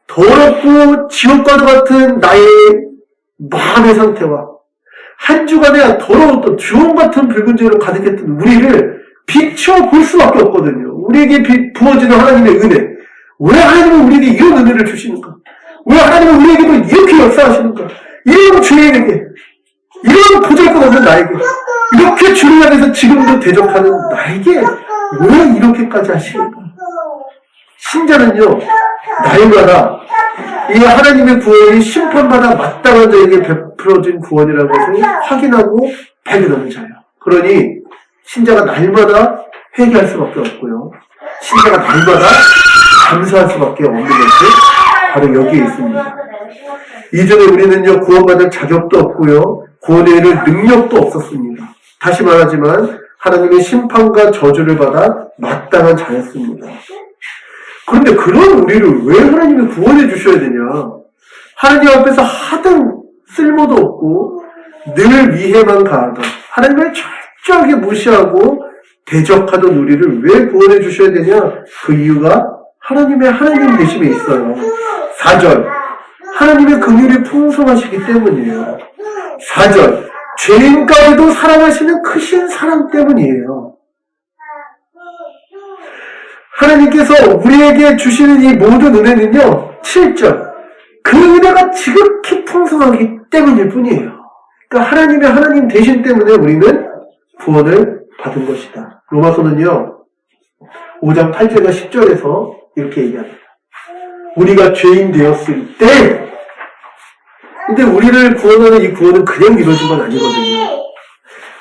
더럽고 지옥과도 같은 나의 마음의 상태와 한 주간에 더러웠던 주홍 같은 붉은 죄로 가득했던 우리를 비추어 볼 수밖에 없거든요. 우리에게 부어지는 하나님의 은혜. 왜 하나님은 우리에게 이런 은혜를 주시는가? 왜 하나님은 우리에게도 이렇게 역사하시는가? 이런 죄인에게, 이런 보잘것없는 나에게, 이렇게 주를 향해서 지금도 대적하는 나에게 왜 이렇게까지 하십니까? 신자는요, 날마다 이 하나님의 구원이 심판받아 마땅한 자에게 베풀어진 구원이라는 것을 확인하고 발견하는 자예요. 그러니 신자가 날마다 회개할 수밖에 없고요. 신자가 날마다 감사할 수밖에 없는 것이 바로 여기에 있습니다. 이전에 우리는요, 구원받을 자격도 없고요, 구원에 이를 능력도 없었습니다. 다시 말하지만 하나님의 심판과 저주를 받아 마땅한 자였습니다. 그런데 그런 우리를 왜 하나님이 구원해 주셔야 되냐? 하나님 앞에서 하등 쓸모도 없고 늘 위해만 가하던, 하나님을 철저하게 무시하고 대적하던 우리를 왜 구원해 주셔야 되냐? 그 이유가 하나님의 하나님 되심에 있어요. 4절, 하나님의 긍휼이 풍성하시기 때문이에요. 4절, 죄인 가운데도 사랑하시는 크신 사랑 때문이에요. 하나님께서 우리에게 주시는 이 모든 은혜는요, 7절, 그 은혜가 지극히 풍성하기 때문일 뿐이에요. 그러니까 하나님의 하나님 되심 때문에 우리는 구원을 받은 것이다. 로마서는요, 5장 8절과 10절에서 이렇게 얘기합니다. 우리가 죄인 되었을 때, 근데 우리를 구원하는 이 구원은 그냥 이루어진 건 아니거든요.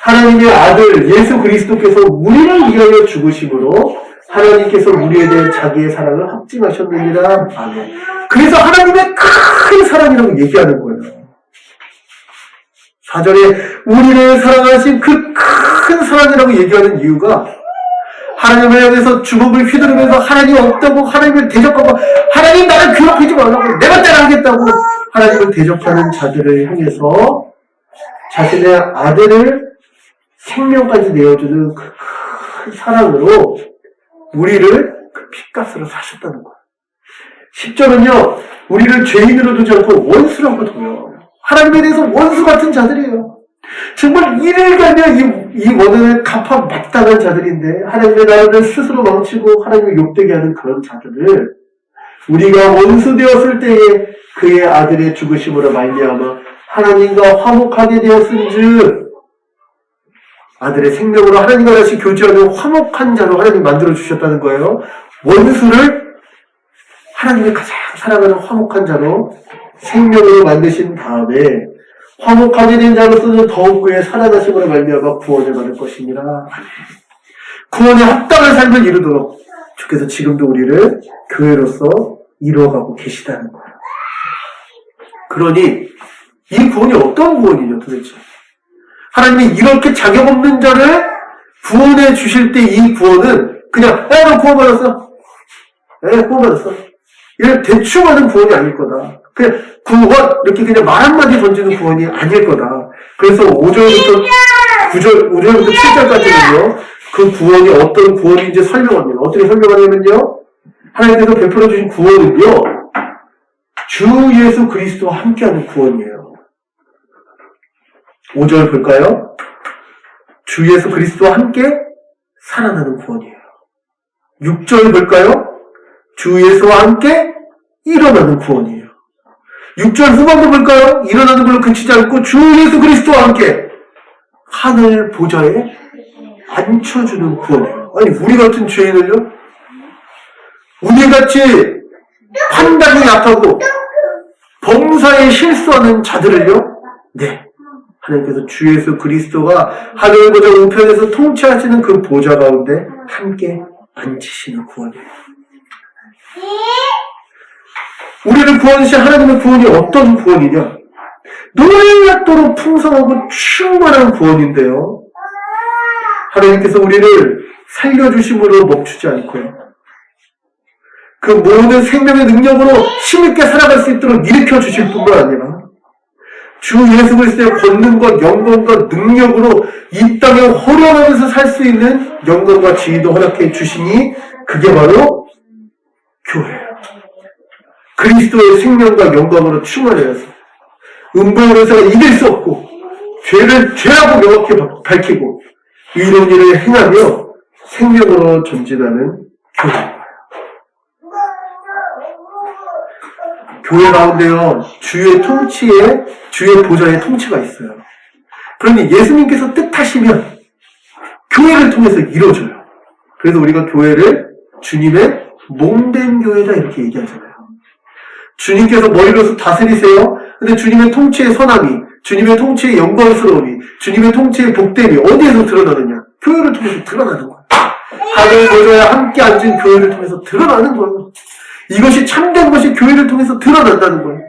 하나님의 아들 예수 그리스도께서 우리를 위하여 죽으심으로 하나님께서 우리에 대한 자기의 사랑을 확증하셨느니라. 아멘. 그래서 하나님의 큰 사랑이라고 얘기하는 거예요. 4절에 우리를 사랑하신 그 큰 사랑이라고 얘기하는 이유가 하나님을 향해서 주먹을 휘두르면서 하나님 없다고, 하나님을 대적하고, 하나님 나를 괴롭히지 말라고, 내가 따라하겠다고 하나님을 대적하는 자들을 향해서 자신의 아들을 생명까지 내어주는 그 큰 사랑으로 우리를 그 핏값으로 사셨다는 거예요. 10절은요, 우리를 죄인으로 두지 않고 원수라고 둬요. 하나님에 대해서 원수 같은 자들이에요. 정말 이를 가며 이 원한을 갚아 마땅한 자들인데, 하나님의 나라를 스스로 망치고 하나님을 욕되게 하는 그런 자들을 우리가 원수 되었을 때에 그의 아들의 죽으심으로 말미암아 하나님과 화목하게 되었은즉, 아들의 생명으로 하나님과 다시 교제하는 화목한 자로 하나님 만들어주셨다는 거예요. 원수를 하나님이 가장 사랑하는 화목한 자로 생명으로 만드신 다음에 화목하게 된 자로서는 더욱 그의 살아나심으로 말미암아 구원을 받을 것이니라. 구원에 합당한 삶을 이루도록 주께서 지금도 우리를 교회로서 이루어가고 계시다는 거예요. 그러니 이 구원이 어떤 구원이냐 도대체? 하나님이 이렇게 자격 없는 자를 구원해 주실 때 이 구원은 그냥 너 구원받았어. 구원받았어. 이런 대충 하는 구원이 아닐 거다. 그냥 구원 이렇게 그냥 말 한마디 던지는 구원이 아닐 거다. 그래서 5절부터 7절까지는요. 그 구원이 어떤 구원인지 설명합니다. 어떻게 설명하냐면요. 하나님께서 베풀어 주신 구원은요. 주 예수 그리스도와 함께하는 구원이에요. 5절 볼까요? 주 예수 그리스도와 함께 살아나는 구원이에요. 6절 볼까요? 주 예수와 함께 일어나는 구원이에요. 6절 후반부 볼까요? 일어나는 걸로 그치지 않고 주 예수 그리스도와 함께 하늘 보좌에 앉혀주는 구원이에요. 아니 우리 같은 죄인을요? 우리같이 판단이 약하고 범사에 실수하는 자들을요? 네. 하나님께서 주 예수 그리스도가 하늘 보좌 우편에서 통치하시는 그 보좌 가운데 함께 앉히시는 구원이에요. 우리를 구원하신 하나님의 구원이 어떤 구원이냐? 놀랍도록 풍성하고 충만한 구원인데요. 하나님께서 우리를 살려주심으로 멈추지 않고요. 그 모든 생명의 능력으로 힘있게 살아갈 수 있도록 일으켜 주실 뿐만 아니라 주 예수 그리스도의 권능과 영광과 능력으로 이 땅에 호령하면서 살 수 있는 영광과 지위도 허락해 주시니 그게 바로 교회예요. 그리스도의 생명과 영광으로 충만해서 음부에서 이길 수 없고 죄를 죄라고 명확히 밝히고 이런 일을 행하며 생명으로 전진하는 교회입니다. 교회 가운데요, 주의 보좌의 통치가 있어요. 그러니 예수님께서 뜻하시면 교회를 통해서 이루어져요. 그래서 우리가 교회를 주님의 몸된 교회다 이렇게 얘기하잖아요. 주님께서 머리로서 다스리세요. 근데 주님의 통치의 선함이, 주님의 통치의 영광스러움이, 주님의 통치의 복됨이 어디에서 드러나느냐? 교회를 통해서 드러나는 거예요. 하늘 보좌에 함께 앉은 교회를 통해서 드러나는 거예요. 이것이 참된 것이 교회를 통해서 드러난다는 거예요.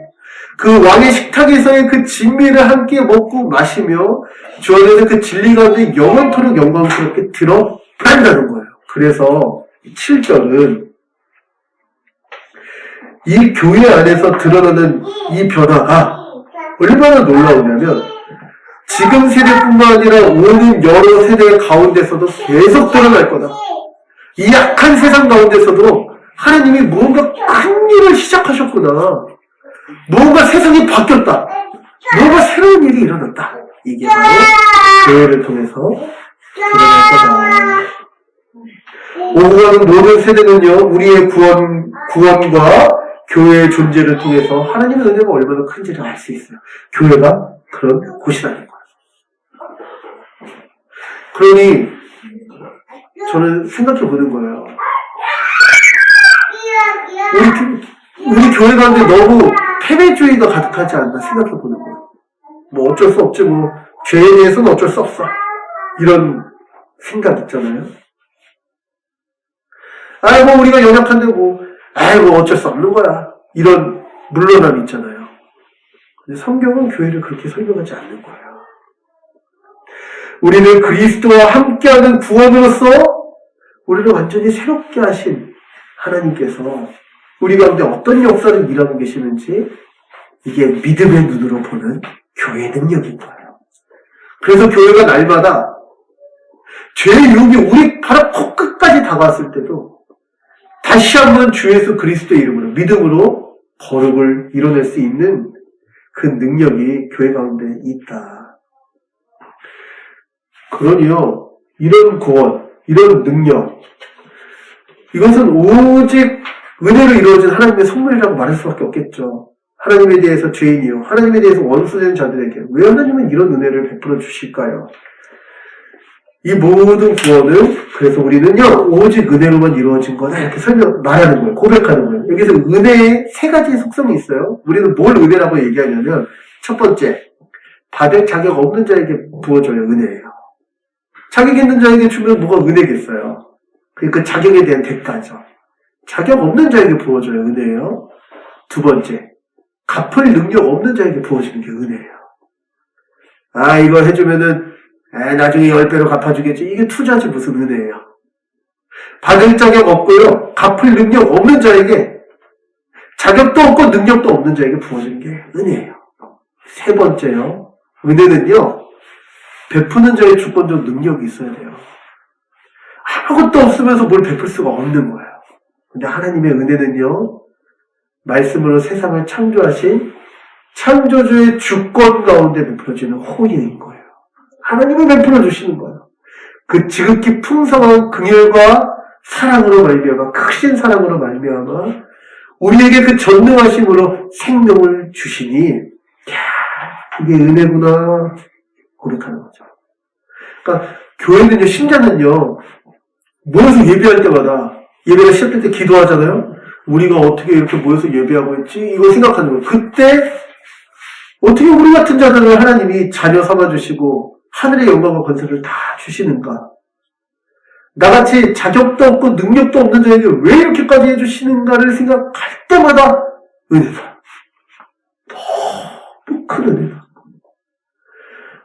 그 왕의 식탁에서의 그 진미를 함께 먹고 마시며 주 안에서 그 진리 가운데 영원토록 영광스럽게 드러난다는 거예요. 그래서 7절은 이 교회 안에서 드러나는 이 변화가 얼마나 놀라우냐면 지금 세대뿐만 아니라 오는 여러 세대 가운데서도 계속 드러날 거다. 이 약한 세상 가운데서도 하나님이 무언가 큰 일을 시작하셨구나. 무언가 세상이 바뀌었다. 무언가 새로운 일이 일어났다. 이게 바로 교회를 통해서 드러날 거다. 오고 가는 모든 세대는요, 우리의 구원과 교회의 존재를 통해서 하나님의 은혜가 얼마나 큰지를 알 수 있어요. 교회가 그런 곳이라는 거예요. 그러니 저는 생각해 보는 거예요. 우리 교회 가운데 너무 패배주의가 가득하지 않나 생각해 보는 거예요. 뭐 어쩔 수 없지, 뭐 죄에 대해서는 어쩔 수 없어, 이런 생각 있잖아요. 아이고 우리가 연약한데 아이고 어쩔 수 없는 거야, 이런 물러남 있잖아요. 근데 성경은 교회를 그렇게 설명하지 않는 거예요. 우리는 그리스도와 함께하는 구원으로서 우리를 완전히 새롭게 하신 하나님께서 우리 가운데 어떤 역사를 일하고 계시는지, 이게 믿음의 눈으로 보는 교회의 능력인 거예요. 그래서 교회가 날마다 죄의 유혹이 우리 바로 코끝까지 다가왔을 때도 다시 한번 주 예수 그리스도의 이름으로 믿음으로 거룩을 이뤄낼 수 있는 그 능력이 교회 가운데 있다. 그러니요, 이런 구원, 이런 능력, 이것은 오직 은혜로 이루어진 하나님의 선물이라고 말할 수밖에 없겠죠. 하나님에 대해서 죄인이요, 하나님에 대해서 원수된 자들에게 왜 하나님은 이런 은혜를 베풀어 주실까요? 이 모든 구원은, 그래서 우리는요, 오직 은혜로만 이루어진 거다, 이렇게 말하는 거예요. 고백하는 거예요. 여기서 은혜의 세 가지 속성이 있어요. 우리는 뭘 은혜라고 얘기하냐면, 첫 번째, 받을 자격 없는 자에게 부어줘요, 은혜예요. 자격 있는 자에게 주면 뭐가 은혜겠어요. 그 자격에 대한 대가죠. 자격 없는 자에게 부어줘요, 은혜예요. 두 번째, 갚을 능력 없는 자에게 부어주는 게 은혜예요. 아, 이거 해주면은 나중에 10배로 갚아주겠지. 이게 투자지 무슨 은혜예요. 받을 자격 없고요, 갚을 능력 없는 자에게, 자격도 없고 능력도 없는 자에게 부어주는 게 은혜예요. 세 번째요, 은혜는요, 베푸는 자의 주권적 능력이 있어야 돼요. 아무것도 없으면서 뭘 베풀 수가 없는 거예요. 근데 하나님의 은혜는요, 말씀으로 세상을 창조하신 창조주의 주권 가운데 베풀어지는 호의인 거예요. 하나님을 베풀어 주시는 거예요. 그 지극히 풍성한 긍휼과 사랑으로 말미암아, 크신 사랑으로 말미암아 우리에게 그 전능하심으로 생명을 주시니, 이게 은혜구나 고백하는 거죠. 그러니까 교회는요, 신자는요, 모여서 예배할 때마다, 예배가 시작될 때 기도하잖아요. 우리가 어떻게 이렇게 모여서 예배하고 있지? 이거 생각하는 거예요. 그때 어떻게 우리 같은 자들을 하나님이 자녀 삼아주시고 하늘의 영광과 권세를 다 주시는가? 나같이 자격도 없고 능력도 없는 자에게 왜 이렇게까지 해주시는가를 생각할 때마다 은혜다. 너무 큰 은혜다.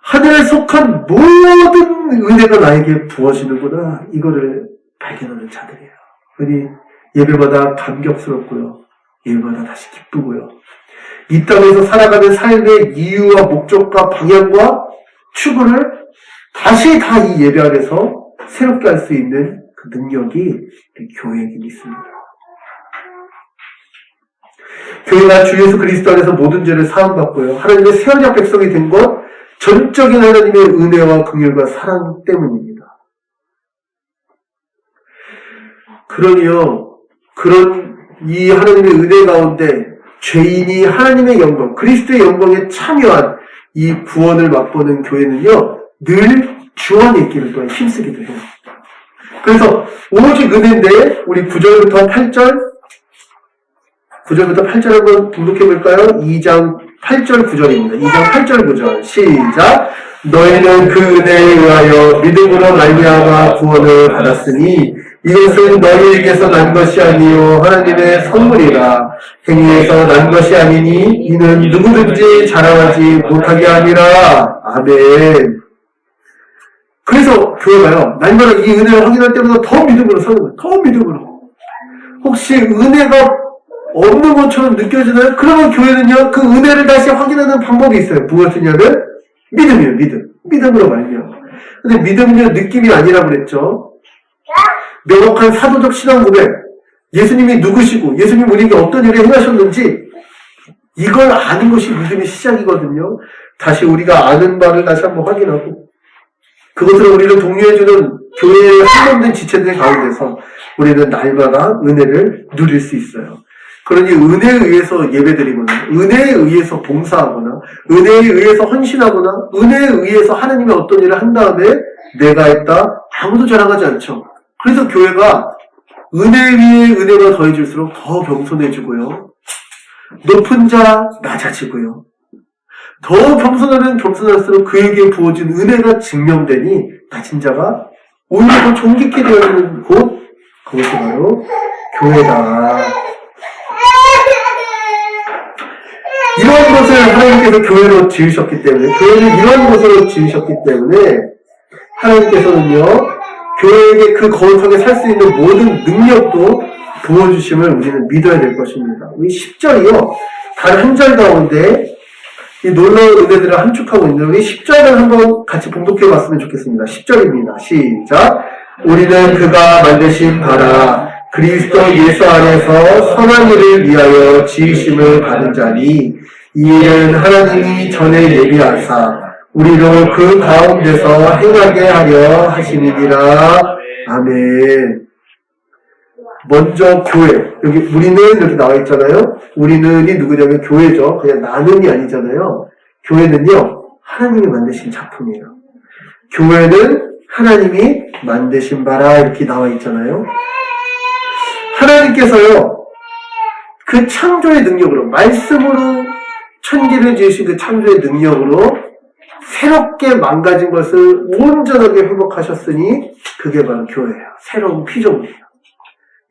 하늘에 속한 모든 은혜가 나에게 부어지는구나, 이거를 발견하는 자들이에요. 그러니 예배마다 감격스럽고요, 예배마다 다시 기쁘고요, 이 땅에서 살아가는 삶의 이유와 목적과 방향과 추구를 다시 다 이 예배 안에서 새롭게 할 수 있는 그 능력이 교회에게 있습니다. 교회가 주 예수 그리스도 안에서 모든 죄를 사함받고요, 하나님의 새 언약 백성이 된 것, 전적인 하나님의 은혜와 긍휼과 사랑 때문입니다. 그러니요, 그런 이 하나님의 은혜 가운데 죄인이 하나님의 영광, 그리스도의 영광에 참여한 이 구원을 맛보는 교회는요, 늘 주 안에 있기를 또한 힘쓰기도 해요. 그래서 오직 은혜인데 우리 9절부터 8절 한번 등록해볼까요? 2장 8절 9절입니다. 2장 8절 9절 시작. 너희는 그 은혜에 의하여 믿음으로 말미암아 구원을 받았으니 이것은 너희에게서 난 것이 아니요 하나님의 선물이라. 행위에서 난 것이 아니니 이는 누구든지 자랑하지 못하게 하니라. 아멘. 그래서 교회가요, 날마다 이 은혜를 확인할 때마다 더 믿음으로 사는 거예요. 더 믿음으로. 혹시 은혜가 없는 것처럼 느껴지나요? 그러면 교회는요, 그 은혜를 다시 확인하는 방법이 있어요. 무엇이냐면 믿음이에요. 믿음으로 말미암아. 근데 믿음은요, 느낌이 아니라고 그랬죠. 명확한 사도적 신앙 고백, 예수님이 누구시고 예수님 우리에게 어떤 일을 행하셨는지 이걸 아는 것이 믿음의 시작이거든요. 다시 우리가 아는 바를 다시 한번 확인하고 그것으로 우리를 독려해주는 교회의 한번된 지체들 가운데서 우리는 날마다 은혜를 누릴 수 있어요. 그러니 은혜에 의해서 예배드리거나 은혜에 의해서 봉사하거나 은혜에 의해서 헌신하거나 은혜에 의해서 하나님의 어떤 일을 한 다음에 내가 했다 아무도 자랑하지 않죠. 그래서 교회가 은혜 위에 은혜가 더해질수록 더 겸손해지고요. 높은 자 낮아지고요. 더 겸손할수록 그에게 부어진 은혜가 증명되니 낮은 자가 오히려 더 존귀케 되어지는 곳, 그것이 바로 교회다. 이러한 것을 하나님께서 교회로 지으셨기 때문에, 교회를 이러한 것으로 지으셨기 때문에 하나님께서는요, 교회에게 그 거룩하게 살 수 있는 모든 능력도 부어주심을 우리는 믿어야 될 것입니다. 이 10절이요, 단 한 절 가운데 이 놀라운 은혜들을 함축하고 있는 우리 10절을 한번 같이 봉독해 봤으면 좋겠습니다. 10절입니다. 시작. 우리는 그가 만드신 바라 그리스도 예수 안에서 선한 일을 위하여 지으심을 받은 자니 이 일은 하나님이 전에 예비하사 우리로 그 가운데서 행하게 하려 하시느니라. 아멘. 먼저 교회, 여기 우리는 이렇게 나와 있잖아요. 우리는이 누구냐면 교회죠. 그냥 나는이 아니잖아요. 교회는요, 하나님이 만드신 작품이에요. 교회는 하나님이 만드신 바라 이렇게 나와 있잖아요. 하나님께서요, 그 창조의 능력으로, 말씀으로 천지를 지으신 그 창조의 능력으로 새롭게 망가진 것을 온전하게 회복하셨으니 그게 바로 교회예요. 새로운 피조물이에요.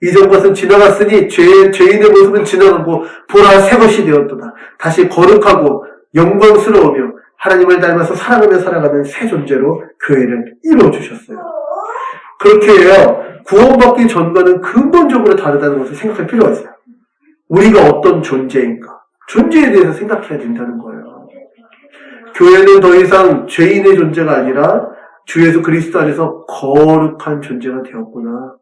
이전 것은 지나갔으니 죄인의 모습은 지나가고 보라 새 것이 되었도다. 다시 거룩하고 영광스러우며 하나님을 닮아서 살아가며 살아가는 새 존재로 교회를 이루어주셨어요. 그렇게 해요. 구원받기 전과는 근본적으로 다르다는 것을 생각할 필요가 있어요. 우리가 어떤 존재인가? 존재에 대해서 생각해야 된다는 거예요. 교회는 더 이상 죄인의 존재가 아니라 주 예수 그리스도 안에서 거룩한 존재가 되었구나.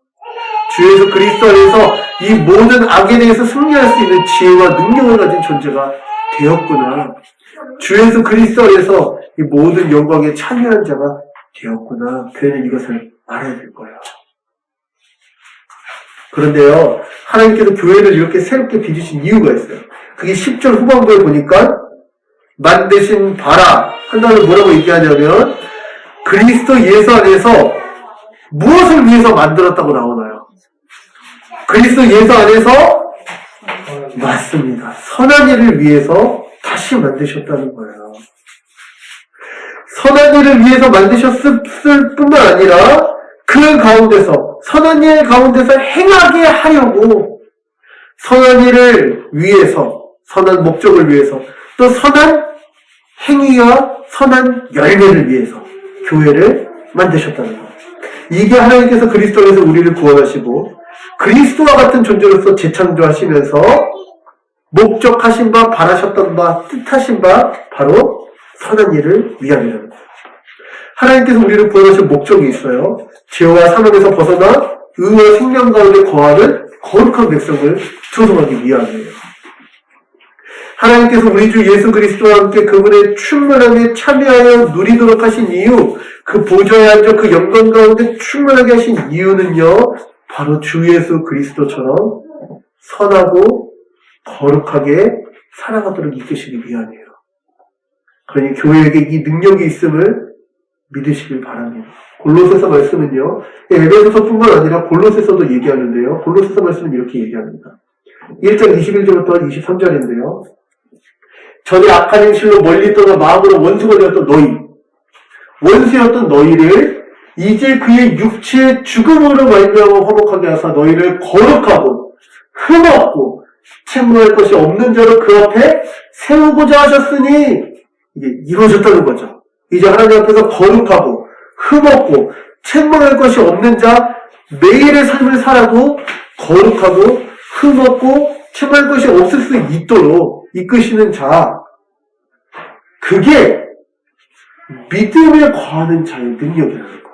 주 예수 그리스도 안에서 이 모든 악에 대해서 승리할 수 있는 지혜와 능력을 가진 존재가 되었구나. 주 예수 그리스도 안에서 이 모든 영광에 참여한 자가 되었구나. 교회는 이것을 알아야 될 거예요. 그런데요, 하나님께서 교회를 이렇게 새롭게 빚으신 이유가 있어요. 그게 10절 후반부에 보니까 만드신 바라 한다면 뭐라고 얘기하냐면 그리스도 예수 안에서 무엇을 위해서 만들었다고 나오나요? 그리스도 예수 안에서 맞습니다. 선한 일을 위해서 다시 만드셨다는 거예요. 선한 일을 위해서 만드셨을 뿐만 아니라 그 가운데서 선한 일 가운데서 행하게 하려고 선한 일을 위해서 선한 목적을 위해서 또 선한 행위와 선한 열매를 위해서 교회를 만드셨다는 거예요. 이게 하나님께서 그리스도 안에서 우리를 구원하시고 그리스도와 같은 존재로서 재창조하시면서 목적하신 바, 바라셨던 바, 뜻하신 바 바로 선한 일을 위함이라는 거예요. 하나님께서 우리를 구원하신 목적이 있어요. 죄와 사망에서 벗어나 의와 생명 가운데 거하는 거룩한 백성을 조성하기 위함이에요. 하나님께서 우리 주 예수 그리스도와 함께 그분의 충만함에 참여하여 누리도록 하신 이유, 그 보좌에 앉아 그 영광 가운데 충만하게 하신 이유는요, 바로 주 예수 그리스도처럼 선하고 거룩하게 살아가도록 이끄시기 위함이에요. 그러니 교회에게 이 능력이 있음을 믿으시길 바랍니다. 골로새서 말씀은요, 에베소서뿐만 아니라 골로새서도 얘기하는데요. 골로새서 말씀은 이렇게 얘기합니다. 1장 21절부터 23절인데요. 전에 악한 행실로 멀리 떠나 마음으로 원수가 되었던 너희, 원수였던 너희를 이제 그의 육체의 죽음으로 말미암아 화목하게 하사 너희를 거룩하고 흠없고 책망할 것이 없는 자로 그 앞에 세우고자 하셨으니, 이게 이루어졌다는 거죠. 이제 하나님 앞에서 거룩하고 흠없고 책망할 것이 없는 자, 매일의 삶을 살아도 거룩하고 흠없고 책망할 것이 없을 수 있도록 이끄시는 자, 그게 믿음에 거하는 자의 능력이라는 거예요.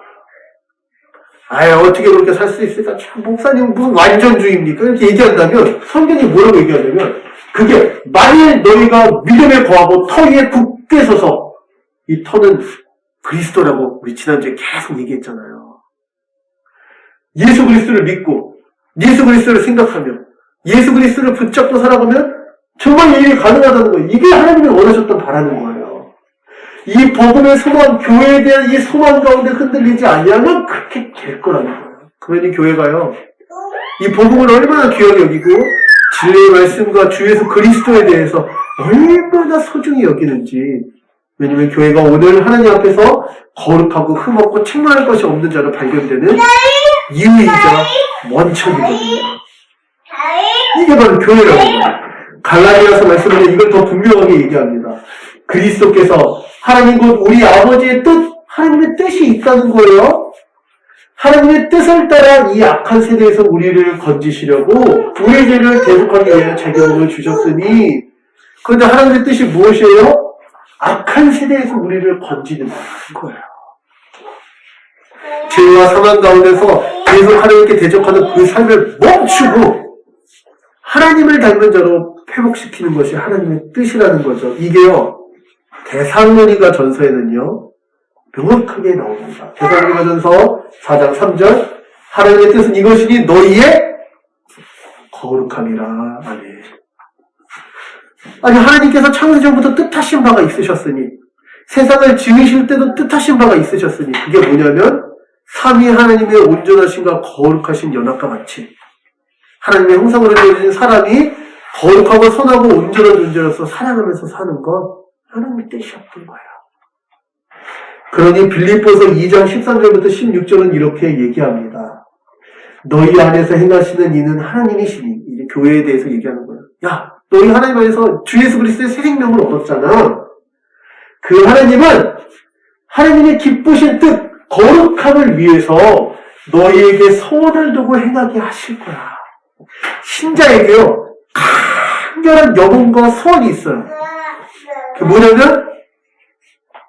아유, 어떻게 그렇게 살 수 있을까? 참, 목사님 무슨 완전주의입니까? 이렇게 얘기한다면, 성경이 뭐라고 얘기하냐면, 그게 만일 너희가 믿음에 거하고 터 위에 굳게 서서, 이 터는 그리스도라고 우리 지난주에 계속 얘기했잖아요. 예수 그리스도를 믿고, 예수 그리스도를 생각하며, 예수 그리스도를 붙잡고 살아가면 정말 이 일이 가능하다는 거예요. 이게 하나님이 원하셨던 바라는 거예요. 이 복음의 소망, 교회에 대한 이 소망 가운데 흔들리지 아니하면 그렇게 될 거라는 거예요. 그러니 교회가요, 이 복음을 얼마나 귀하게 여기고 진리의 말씀과 주 예수 그리스도에 대해서 얼마나 소중히 여기는지. 왜냐면 교회가 오늘 하나님 앞에서 거룩하고 흠없고 책망할 것이 없는 자로 발견되는 이유이자 원천이거든요. 이게 바로 교회라는 거예요. 갈라디아서 말씀은 이걸 더 분명하게 얘기합니다. 그리스도께서 하나님 곧 우리 아버지의 뜻, 하나님의 뜻이 있다는 거예요. 하나님의 뜻을 따라 이 악한 세대에서 우리를 건지시려고 우리의 죄를 대속하기 위해 자기 몸을 주셨으니, 그런데 하나님의 뜻이 무엇이에요? 악한 세대에서 우리를 건지는 거예요. 죄와 사망 가운데서 계속 하나님께 대적하는 그 삶을 멈추고 하나님을 닮은 자로 회복시키는 것이 하나님의 뜻이라는 거죠. 이게요, 데살로니가 전서에는요, 명확하게 나옵니다. 데살로니가 전서 4장 3절, 하나님의 뜻은 이것이니 너희의 거룩함이라. 아멘. 아니, 하나님께서 창세전부터 뜻하신 바가 있으셨으니, 세상을 지으실 때도 뜻하신 바가 있으셨으니, 그게 뭐냐면 삼위 하나님의 온전하심과 거룩하신 연합과 같이 하나님의 형상으로 되어진 사람이 거룩하고 선하고 온전한 존재로서 살아가면서 사는 건 하나님의 뜻이었던 거예요. 그러니 빌립보서 2장 13절부터 16절은 이렇게 얘기합니다. 너희 안에서 행하시는 이는 하나님이시니, 이제 교회에 대해서 얘기하는 거예요. 야, 너희 하나님 안에서 주 예수 그리스도의 새 생명을 얻었잖아. 그 하나님은 하나님의 기쁘신 뜻, 거룩함을 위해서 너희에게 소원을 두고 행하게 하실 거야. 신자에게요, 강렬한 여봉과 소원이 있어요. 그게 뭐냐면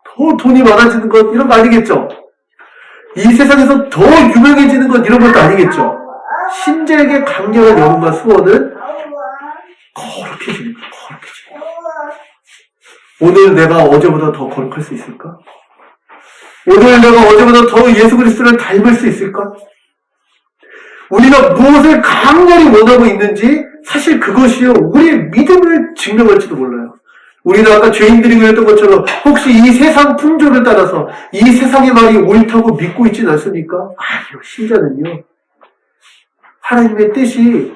더 돈이 많아지는 것, 이런 거 아니겠죠? 이 세상에서 더 유명해지는 것, 이런 것도 아니겠죠? 신자에게 강렬한 여봉과 소원은 거룩해지는 거예요. 거룩해지는 거예요. 오늘 내가 어제보다 더 거룩할 수 있을까? 오늘 내가 어제보다 더 예수 그리스도를 닮을 수 있을까? 우리가 무엇을 강렬히 원하고 있는지 사실 그것이요, 우리의 믿음을 증명할지도 몰라요. 우리는 아까 죄인들이 그랬던 것처럼 혹시 이 세상 풍조를 따라서 이 세상의 말이 옳다고 믿고 있진 않습니까? 아니요, 신자는요, 하나님의 뜻이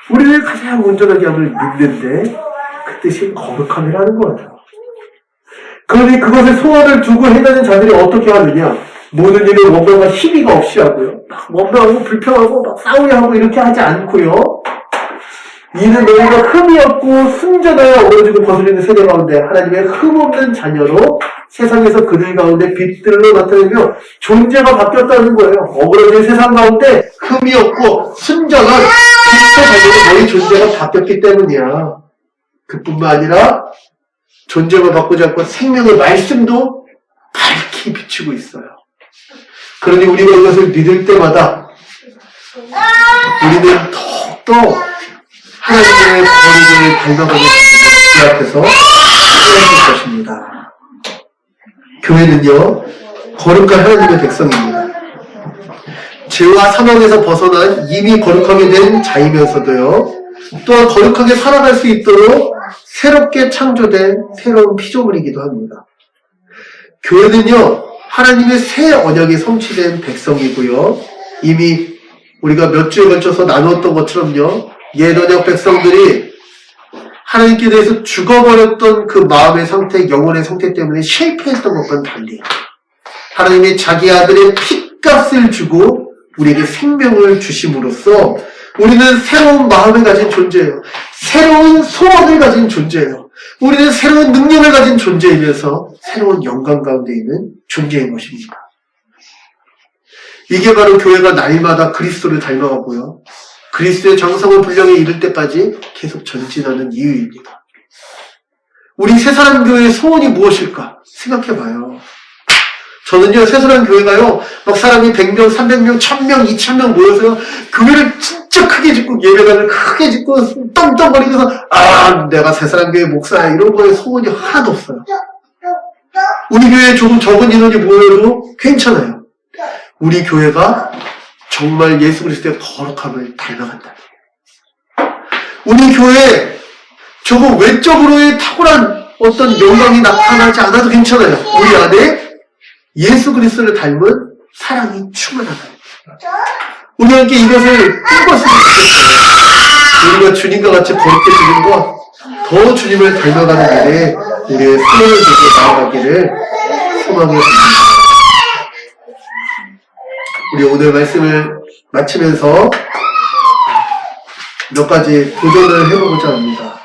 우리를 가장 온전하게 함을 믿는데 그 뜻이 거룩함이라는 거예요. 그러니 그것에 소원을 두고 행하는 자들이 어떻게 하느냐? 모든 일을 원망과 시비가 없이 하고요. 막 원망하고 불평하고 막 싸우려 하고 이렇게 하지 않고요. 이는 너희가 흠이 없고 순전하여 어우러지고 거슬리는 세대 가운데 하나님의 흠없는 자녀로 세상에서 그들 가운데 빛들로 나타내며 존재가 바뀌었다는 거예요. 어우러진 세상 가운데 흠이 없고 순전한 빛의 자녀로 너희 존재가 바뀌었기 때문이야. 그뿐만 아니라 존재가 바꾸지 않고 생명의 말씀도 밝히 비추고 있어요. 그러니 우리가 이것을 믿을 때마다 우리는 더욱더 하나님의 거룩을 닮아가는 그 앞에서 살아갈 것입니다. 교회는요, 거룩한 하나님의 백성입니다. 죄와 사망에서 벗어난 이미 거룩하게 된 자이면서도요, 또한 거룩하게 살아갈 수 있도록 새롭게 창조된 새로운 피조물이기도 합니다. 교회는요, 하나님의 새 언약이 성취된 백성이고요. 이미 우리가 몇 주에 걸쳐서 나누었던 것처럼요, 옛 언약 백성들이 하나님께 대해서 죽어버렸던 그 마음의 상태, 영혼의 상태 때문에 실패했던 것과는 달리 하나님이 자기 아들의 핏값을 주고 우리에게 생명을 주심으로써 우리는 새로운 마음을 가진 존재예요. 새로운 소원을 가진 존재예요. 우리는 새로운 능력을 가진 존재이면서 새로운 영광 가운데 있는 존재인 것입니다. 이게 바로 교회가 날마다 그리스도를 닮아가고요, 그리스도의 정성을 분량에 이를 때까지 계속 전진하는 이유입니다. 우리 새사람 교회의 소원이 무엇일까? 생각해봐요. 저는요, 새사람 교회가요, 막 사람이 100명, 300명, 1000명, 2000명 모여서 교회를 진짜 크게 짓고 예배관을 크게 짓고 떵떵거리면서 내가 새사람 교회 목사야 이런 거에 소원이 하나도 없어요. 우리 교회에 조금 적은 인원이 모여도 괜찮아요. 우리 교회가 정말 예수 그리스도의 거룩함을 닮아간다. 우리 교회에 조금 외적으로의 탁월한 어떤 영광이 나타나지 않아도 괜찮아요. 우리 안에 예수 그리스도를 닮은 사랑이 충만하다. 우리 함께 이것을 꿈꿨으면 좋겠어요. 우리가 주님과 같이 거룩해지는 것, 더 주님을 닮아가는 일에 우리의 소원을 두고 나아가기를 소망합니다. 우리 오늘 말씀을 마치면서 몇 가지 도전을 해보고자 합니다.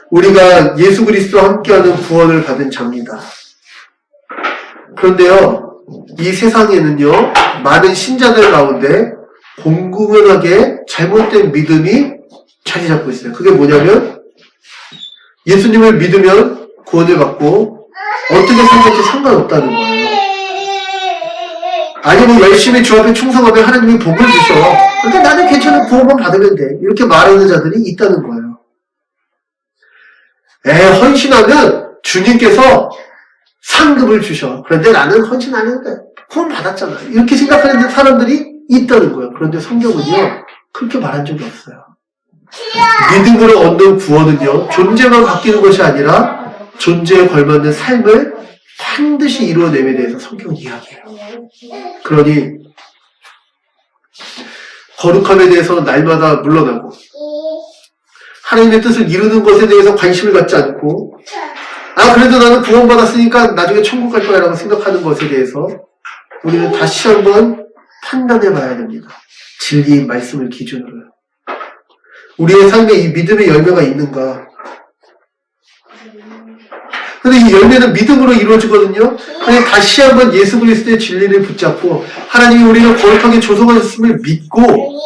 우리가 예수 그리스도와 함께하는 구원을 받은 자입니다. 그런데요, 이 세상에는요, 많은 신자들 가운데 공공연하게 잘못된 믿음이 자리 잡고 있어요. 그게 뭐냐면, 예수님을 믿으면 구원을 받고 어떻게 살든지 상관없다는 거예요. 아니면 열심히 주 앞에 충성하면 하나님이 복을 주셔. 근데 나는 괜찮아, 구원만 받으면 돼. 이렇게 말하는 자들이 있다는 거예요. 헌신하면 주님께서 상급을 주셔. 그런데 나는 헌신 안 해도 돼. 구원 받았잖아. 이렇게 생각하는 사람들이 있다는 거예요. 그런데 성경은요, 그렇게 말한 적이 없어요. 믿음으로 얻는 구원은요, 존재만 바뀌는 것이 아니라 존재에 걸맞는 삶을 반드시 이루어냄에 대해서 성경은 이야기해요. 그러니 거룩함에 대해서 날마다 물러나고 하나님의 뜻을 이루는 것에 대해서 관심을 갖지 않고 그래도 나는 구원받았으니까 나중에 천국 갈 거야 라고 생각하는 것에 대해서 우리는 다시 한번 판단해 봐야 됩니다. 진리의 말씀을 기준으로요. 우리의 삶에 이 믿음의 열매가 있는가? 근데 이 열매는 믿음으로 이루어지거든요. 그래서 다시 한번 예수 그리스도의 진리를 붙잡고 하나님이 우리를 거룩하게 조성하셨음을 믿고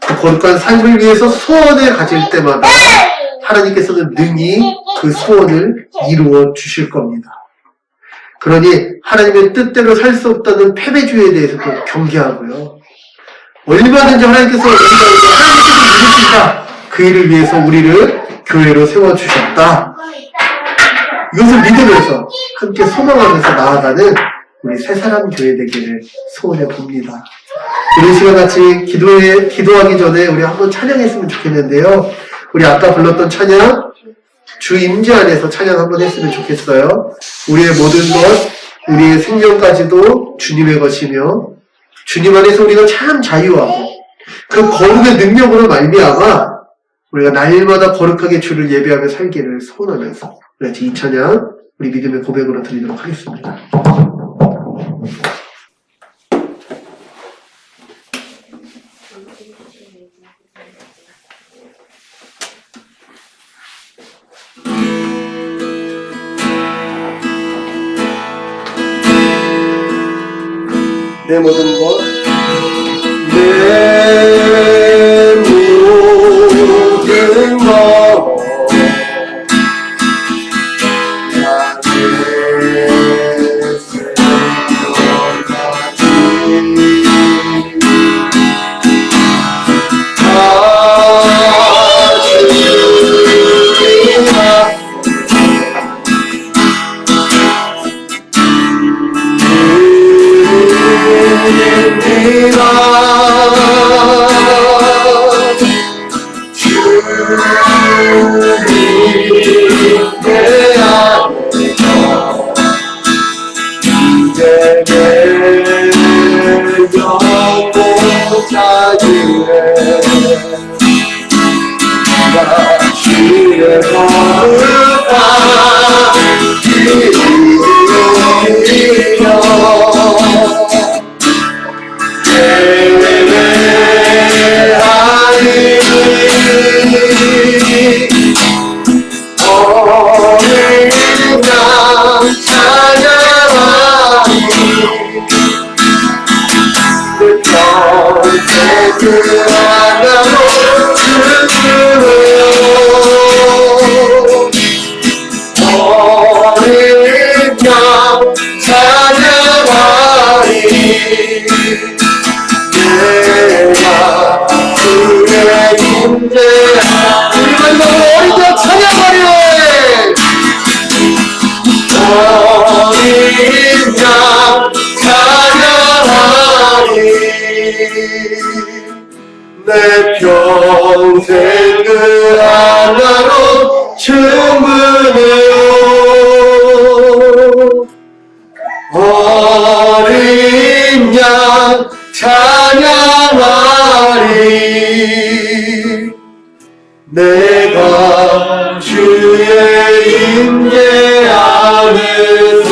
그 거룩한 삶을 위해서 소원을 가질 때마다 하나님께서는 능히 그 소원을 이루어 주실 겁니다. 그러니 하나님의 뜻대로 살 수 없다는 패배주의에 대해서도 경계하고요. 얼마든지 하나님께서 우리가 하나님의 뜻을 이룰 수 있다. 그 일을 위해서 우리를 교회로 세워주셨다. 이것을 믿으면서 함께 소망하면서 나아가는 우리 새사람 교회 되기를 소원해 봅니다. 우리 시간 같이 기도하기 전에 우리 한번 찬양했으면 좋겠는데요. 우리 아까 불렀던 찬양, 주 임재 안에서 찬양 한번 했으면 좋겠어요. 우리의 모든 것, 우리의 생명까지도 주님의 것이며 주님 안에서 우리가 참 자유하고 그 거룩의 능력으로 말미암아 우리가 날마다 거룩하게 주를 예배하며 살기를 소원하면서 이 찬양 우리 믿음의 고백으로 드리도록 하겠습니다. 내 모든 것, 내 모든 것, 주 영못 찾으래 나 주의 거룩한 이름이여 예배하니 어린 양 찬양하니 그 평생 그 하나로 주시네요 어린 양 찬양하니 내가 주의 임재 우리 마지막으로 어린 양 찬양하리 어린 양 찬양하리 내 평생 그 하나로 충분해요 어린 양 찬양하리 내가 주의 임재 안에서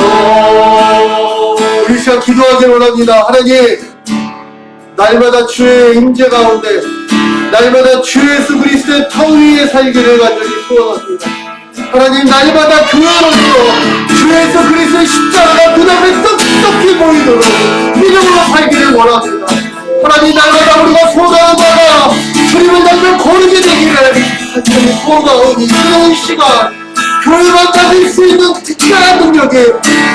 우리 시간 기도하기를 원합니다. 하나님 날마다 주의 임재 가운데 날마다 주 예수 그리스도의 터 위에 살기를 간절히 소원합니다. 하나님 날마다 교회로서 주 예수 그리스도의 십자가가 그 앞에 떡떡히 보이도록 믿음으로 살기를 원합니다. 하나님 날마다 우리가 소망한 바가 주님을 잡는 거룩이 되기를 간절히 소망하오니 이런 시간 교회만 가질 수 있는 특별한 능력이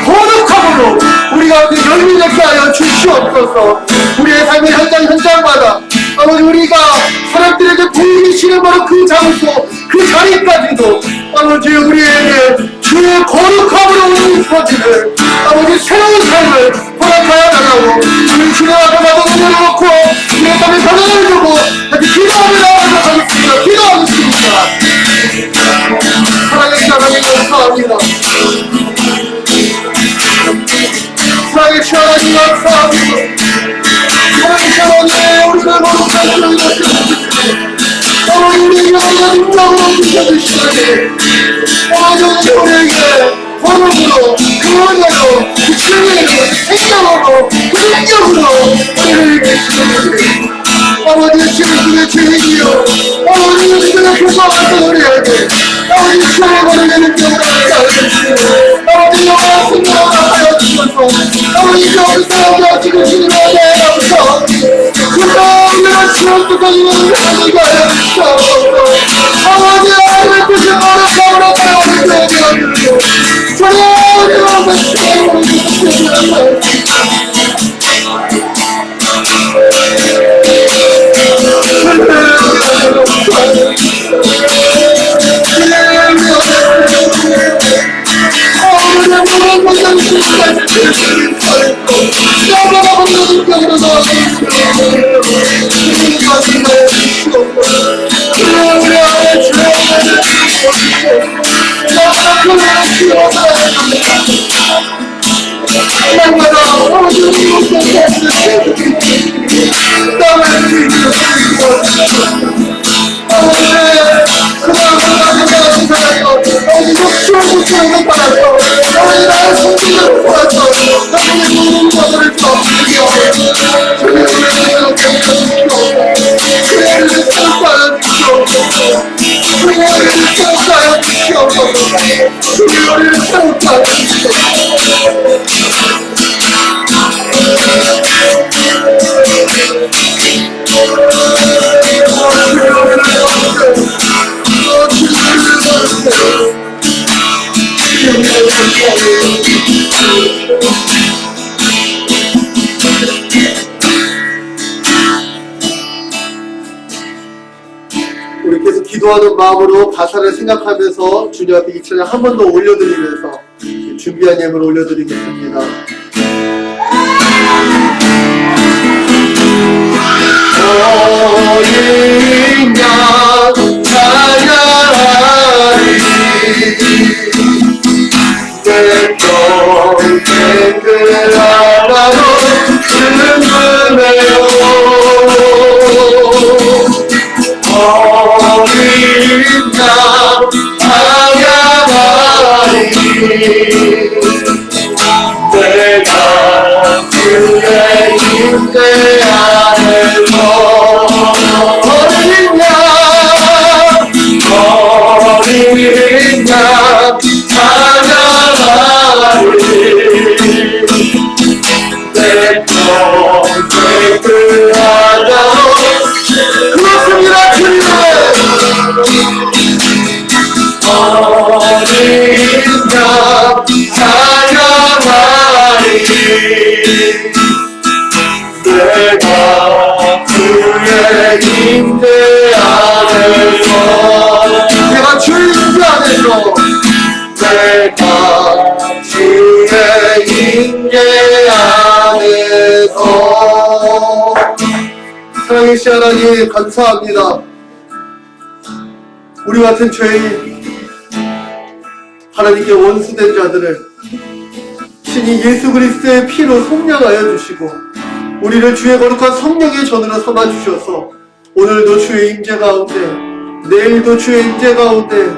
거룩함으로 우리 가운데 열리게 하여 주시옵소서. 우리의 삶의 현장마다 아버지 우리가 사람들에게 보이시는 바로 그 장소 그 자리까지도 아버지 우리에게 주의 거룩함으로 이루어지는 아버지 새로운 삶을 허락하여 달라고 우리 주님 앞에 마음을 놓고 주의 삶의 변화를 주고 다시 기도하며 나아가도록 하겠습니다. 기도하겠습니다. 사랑의 하나님 감사합니다. 사랑의 하나님 감사합니다. 사랑의 하나님 우리가 거룩한 하나님 하나님 우리에게 능력으로 비춰주시다니 하나님 우리에게 번호으로 그원으로 그 친구에게 생명으로 그 능력으로 우리를 계시다니 아버지 주님의 죄인이요 아버지 우리가 교사와서 노래해야 돼 아버지 주의 거룩의 능력으로 아버지 영원한 승리를 하여 주셔서 아버지 여기서 지금 주님의 은혜에 감사합니다 그러면 지원부터는 하나님께 하여 주시옵소서 아버지 하나님의 뜻을 거룩함으로 하여 주시옵소서 주님 앞에 주님으로 주시옵소서 우리 계속 기도하는 마음으로 가사를 생각하면서 주님 앞에 이 찬양 한 번 더 올려드리면서 준비한 예물을 올려드리겠습니다. 어린 양 찬양하리 내 평생 그 하나로 주는 임재 안에서 어린 양 찬양하리 내 평생 그 아름다운 그렇습니다 주님 어린 양 찬양하리 내가 주의 임재 안에서 내가 주의 임재 안에서 내가 주의 임재 안에서 사랑의 시 하나님 감사합니다. 우리 같은 죄인 하나님께 원수된 자들을 신이 예수 그리스도의 피로 속량하여 주시고 우리를 주의 거룩한 성령의 전으로 삼아 주셔서 오늘도 주의 임재 가운데 내일도 주의 임재 가운데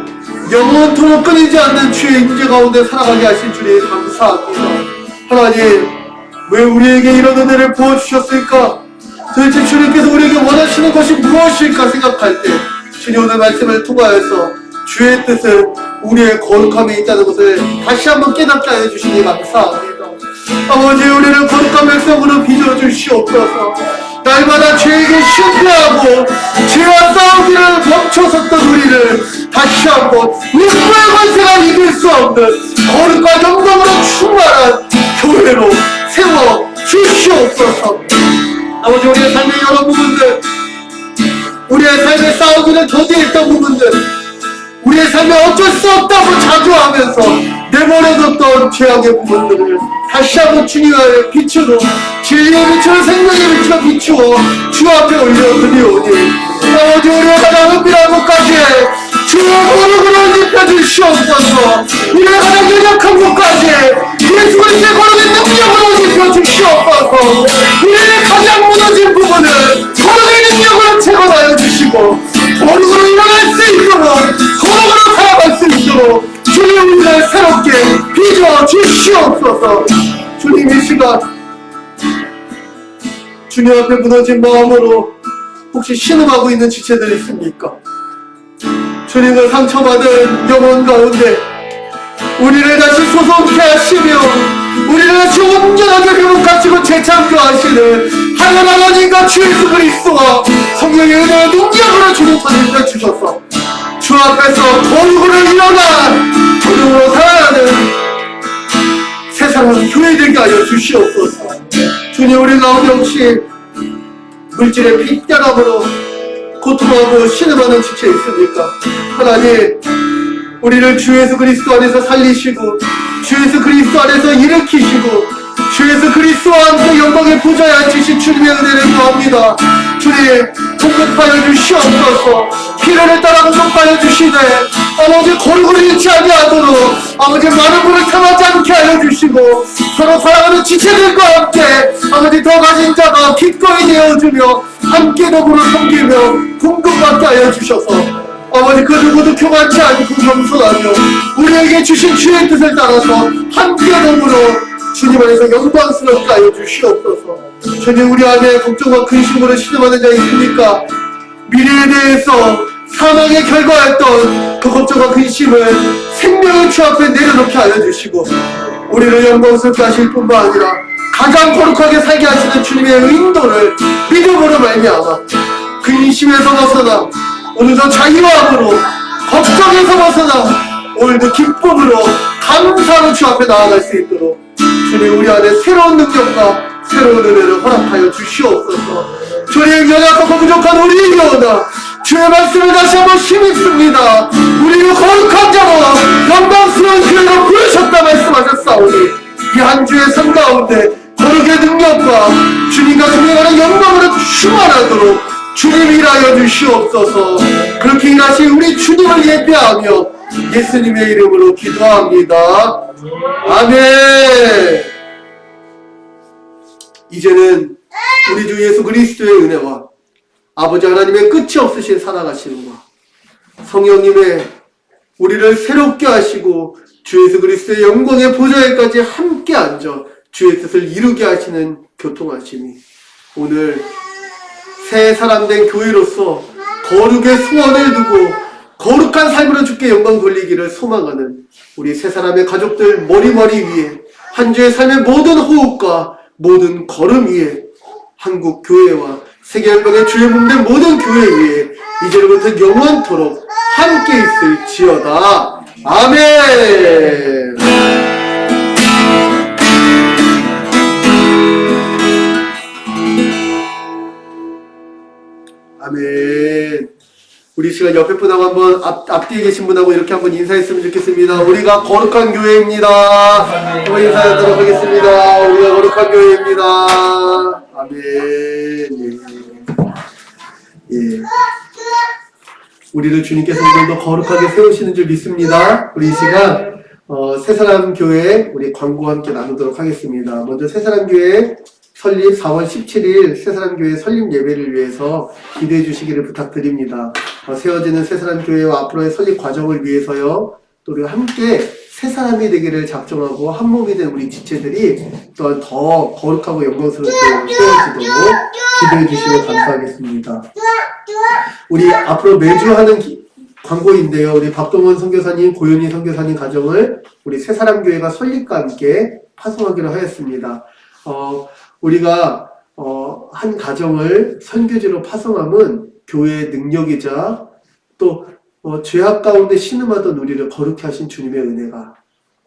영원토록 끊이지 않는 주의 임재 가운데 살아가게 하신 주님 감사합니다. 하나님 왜 우리에게 이런 은혜를 부어주셨을까? 도대체 주님께서 우리에게 원하시는 것이 무엇일까 생각할 때 주님 오늘 말씀을 통하여서 주의 뜻을 우리의 거룩함에 있다는 것을 다시 한번 깨닫게 하여 주시니 감사합니다. 아버지 우리를 거룩한 백성으로 빚어주시옵소서. 날마다 죄에게 실패하고 죄와 싸우기를 멈춰섰던 우리를 다시 한번 육부의 권세가 이길 수 없는 거룩과 영광으로 충만한 교회로 세워 주시옵소서. 아버지 우리의 삶의 여러 부분들 우리의 삶에 싸우기를 저지했던 부분들 우리의 삶에 어쩔 수 없다고 자주하면서 내버려뒀던 죄악의 부분들을 다시 한번 주님의 빛으로 진리의 빛으로 생명의 빛으로 비추어 주 앞에 올려드리오니 아버지 우리의 가장 은밀한 곳까지 주의 거룩으로 입혀주시옵소서. 우리의 가장 연약한 곳까지 예수 그리스도의 거룩의 능력으로 입혀주시옵소서. 우리의 가장 무너진 부분을 거룩의 능력으로 채워나여 주시고 거룩으로 일어날 수 있도록 거룩으로 살아갈 수 있도록 주님 우리를 새롭게 빚어 주시옵소서. 주님 이 시간 주님 앞에 무너진 마음으로 혹시 신음하고 있는 지체들이 있습니까? 주님을 상처받은 영혼 가운데 우리를 다시 소송케 하시며 우리를 다시 온전하게 회복하시고 재창조하시는 하나님 하나님과 주 예수 그리스도와 성령의 은혜와 능력으로 주님 전해 주셔서 주 앞에서 거룩으로 일어나 거룩으로 살아가는 세상을 교회되게 하여 주시옵소서. 주님 우리 가운데 혹시 물질의 핏대감으로 고통하고 신음하는 지체 있습니까? 하나님 우리를 주 예수 그리스도 안에서 살리시고 주 예수 그리스도 안에서 일으키시고 주 예수 그리스도와 함께 영광의 보좌에 앉히신 주님의 은혜를 구합니다. 주님 공급하여 주시옵소서. 필요를 따라 공급하여 주시되 아버지 거룩을 잃지 아니하도록 아버지 많은 분을 참하지 않게 하여 주시고 서로 사랑하는 지체들과 함께 아버지 더 가진 자가 기꺼이 되어주며 함께 더불어 섬기며 공급받게 하여 주셔서 아버지 그 누구도 교만치 않고 겸손하며 우리에게 주신 주의 뜻을 따라서 함께 더불어 주님 안에서 영광스럽게 하여 주시옵소서. 주님 우리 안에 걱정과 근심으로 신음하는 자 있습니까? 미래에 대해서 사망의 결과였던 그 걱정과 근심을 생명의 주 앞에 내려놓게 하여 주시고 우리를 영광스럽게 하실 뿐만 아니라 가장 거룩하게 살게 하시는 주님의 인도를 믿음으로 말미암아 근심에서 벗어나 오늘도 자유함으로 걱정에서 벗어나 오늘도 기쁨으로 감사로 주 앞에 나아갈 수 있도록 주님 우리 안에 새로운 능력과 새로운 은혜를 허락하여 주시옵소서. 주님 연약하고 부족한 우리에게오나 주의 말씀을 다시 한번 힘입습니다. 우리를 거룩한 자로 영광스러운 교회로 부르셨다 말씀하셨사오니 이 한 주의 삶 가운데 거룩의 능력과 주님과 동행하는 영광으로 충만하도록 주님 일하여 주시옵소서. 그렇게 일하신 우리 주님을 예배하며 예수님의 이름으로 기도합니다. 아멘. 이제는 우리 주 예수 그리스도의 은혜와 아버지 하나님의 끝이 없으신 살아가심과 성령님의 우리를 새롭게 하시고 주 예수 그리스도의 영광의 보좌에까지 함께 앉아 주의 뜻을 이루게 하시는 교통하심이 오늘 새 사람 된 교회로서 거룩의 소원을 두고 거룩한 삶으로 주께 영광 돌리기를 소망하는 우리 새 사람의 가족들 머리머리 위에 한 주의 삶의 모든 호흡과 모든 걸음 위에 한국 교회와 세계 열방의 주의 몸된 모든 교회 위에 이제로부터 영원토록 함께 있을지어다. 아멘. 아멘. 우리 시간 옆에 분하고 한번 앞뒤에 계신 분하고 이렇게 한번 인사했으면 좋겠습니다. 우리가 거룩한 교회입니다. 한번 인사하도록 하겠습니다. 우리가 거룩한 교회입니다. 아멘. 예. 우리를 주님께서 오늘도 거룩하게 세우시는 줄 믿습니다. 우리 이 시간 새사람 교회 우리 광고와 함께 나누도록 하겠습니다. 먼저 새사람 교회 설립 4월 17일 새사람 교회 설립 예배를 위해서 기도해 주시기를 부탁드립니다. 세워지는 새사람 교회와 앞으로의 설립 과정을 위해서요. 또 우리가 함께 새사람이 되기를 작정하고 한 몸이 된 우리 지체들이 또한 더 거룩하고 영광스럽게 세워지도록 기도해 주시면 감사하겠습니다. 우리 앞으로 매주 하는 광고인데요. 우리 박동원 선교사님, 고윤희 선교사님 가정을 우리 새사람 교회가 설립과 함께 파송하기로 하였습니다. 우리가 한 가정을 선교지로 파송함은 교회의 능력이자 또 죄악 가운데 신음하던 우리를 거룩히 하신 주님의 은혜가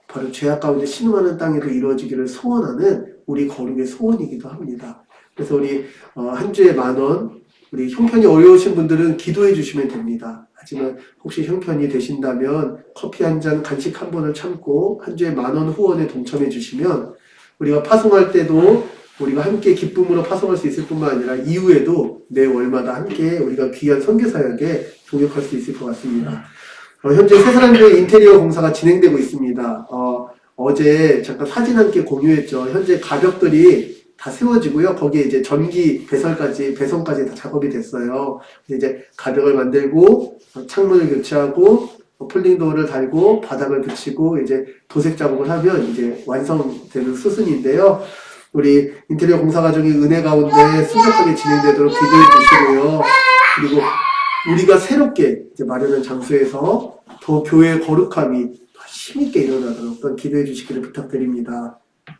바로 죄악 가운데 신음하는 땅에도 이루어지기를 소원하는 우리 거룩의 소원이기도 합니다. 그래서 우리 한 주에 10,000원, 우리 형편이 어려우신 분들은 기도해 주시면 됩니다. 하지만 혹시 형편이 되신다면 커피 한 잔, 간식 한 번을 참고 한 주에 10,000원 후원에 동참해 주시면 우리가 파송할 때도 우리가 함께 기쁨으로 파송할 수 있을 뿐만 아니라 이후에도 매 월마다 함께 우리가 귀한 선교사역에 동역할 수 있을 것 같습니다. 현재 새사람교회 인테리어 공사가 진행되고 있습니다. 어제 잠깐 사진 함께 공유했죠. 현재 가벽들이 다 세워지고요. 거기에 이제 전기 배선까지 다 작업이 됐어요. 이제 가벽을 만들고 창문을 교체하고 폴링도어를 달고 바닥을 붙이고 이제 도색 작업을 하면 이제 완성되는 수순인데요. 우리 인테리어 공사 과정이 은혜 가운데 순적하게 진행되도록 기도해 주시고요. 그리고 우리가 새롭게 이제 마련한 장소에서 더 교회의 거룩함이 더 힘있게 일어나도록 기도해 주시기를 부탁드립니다.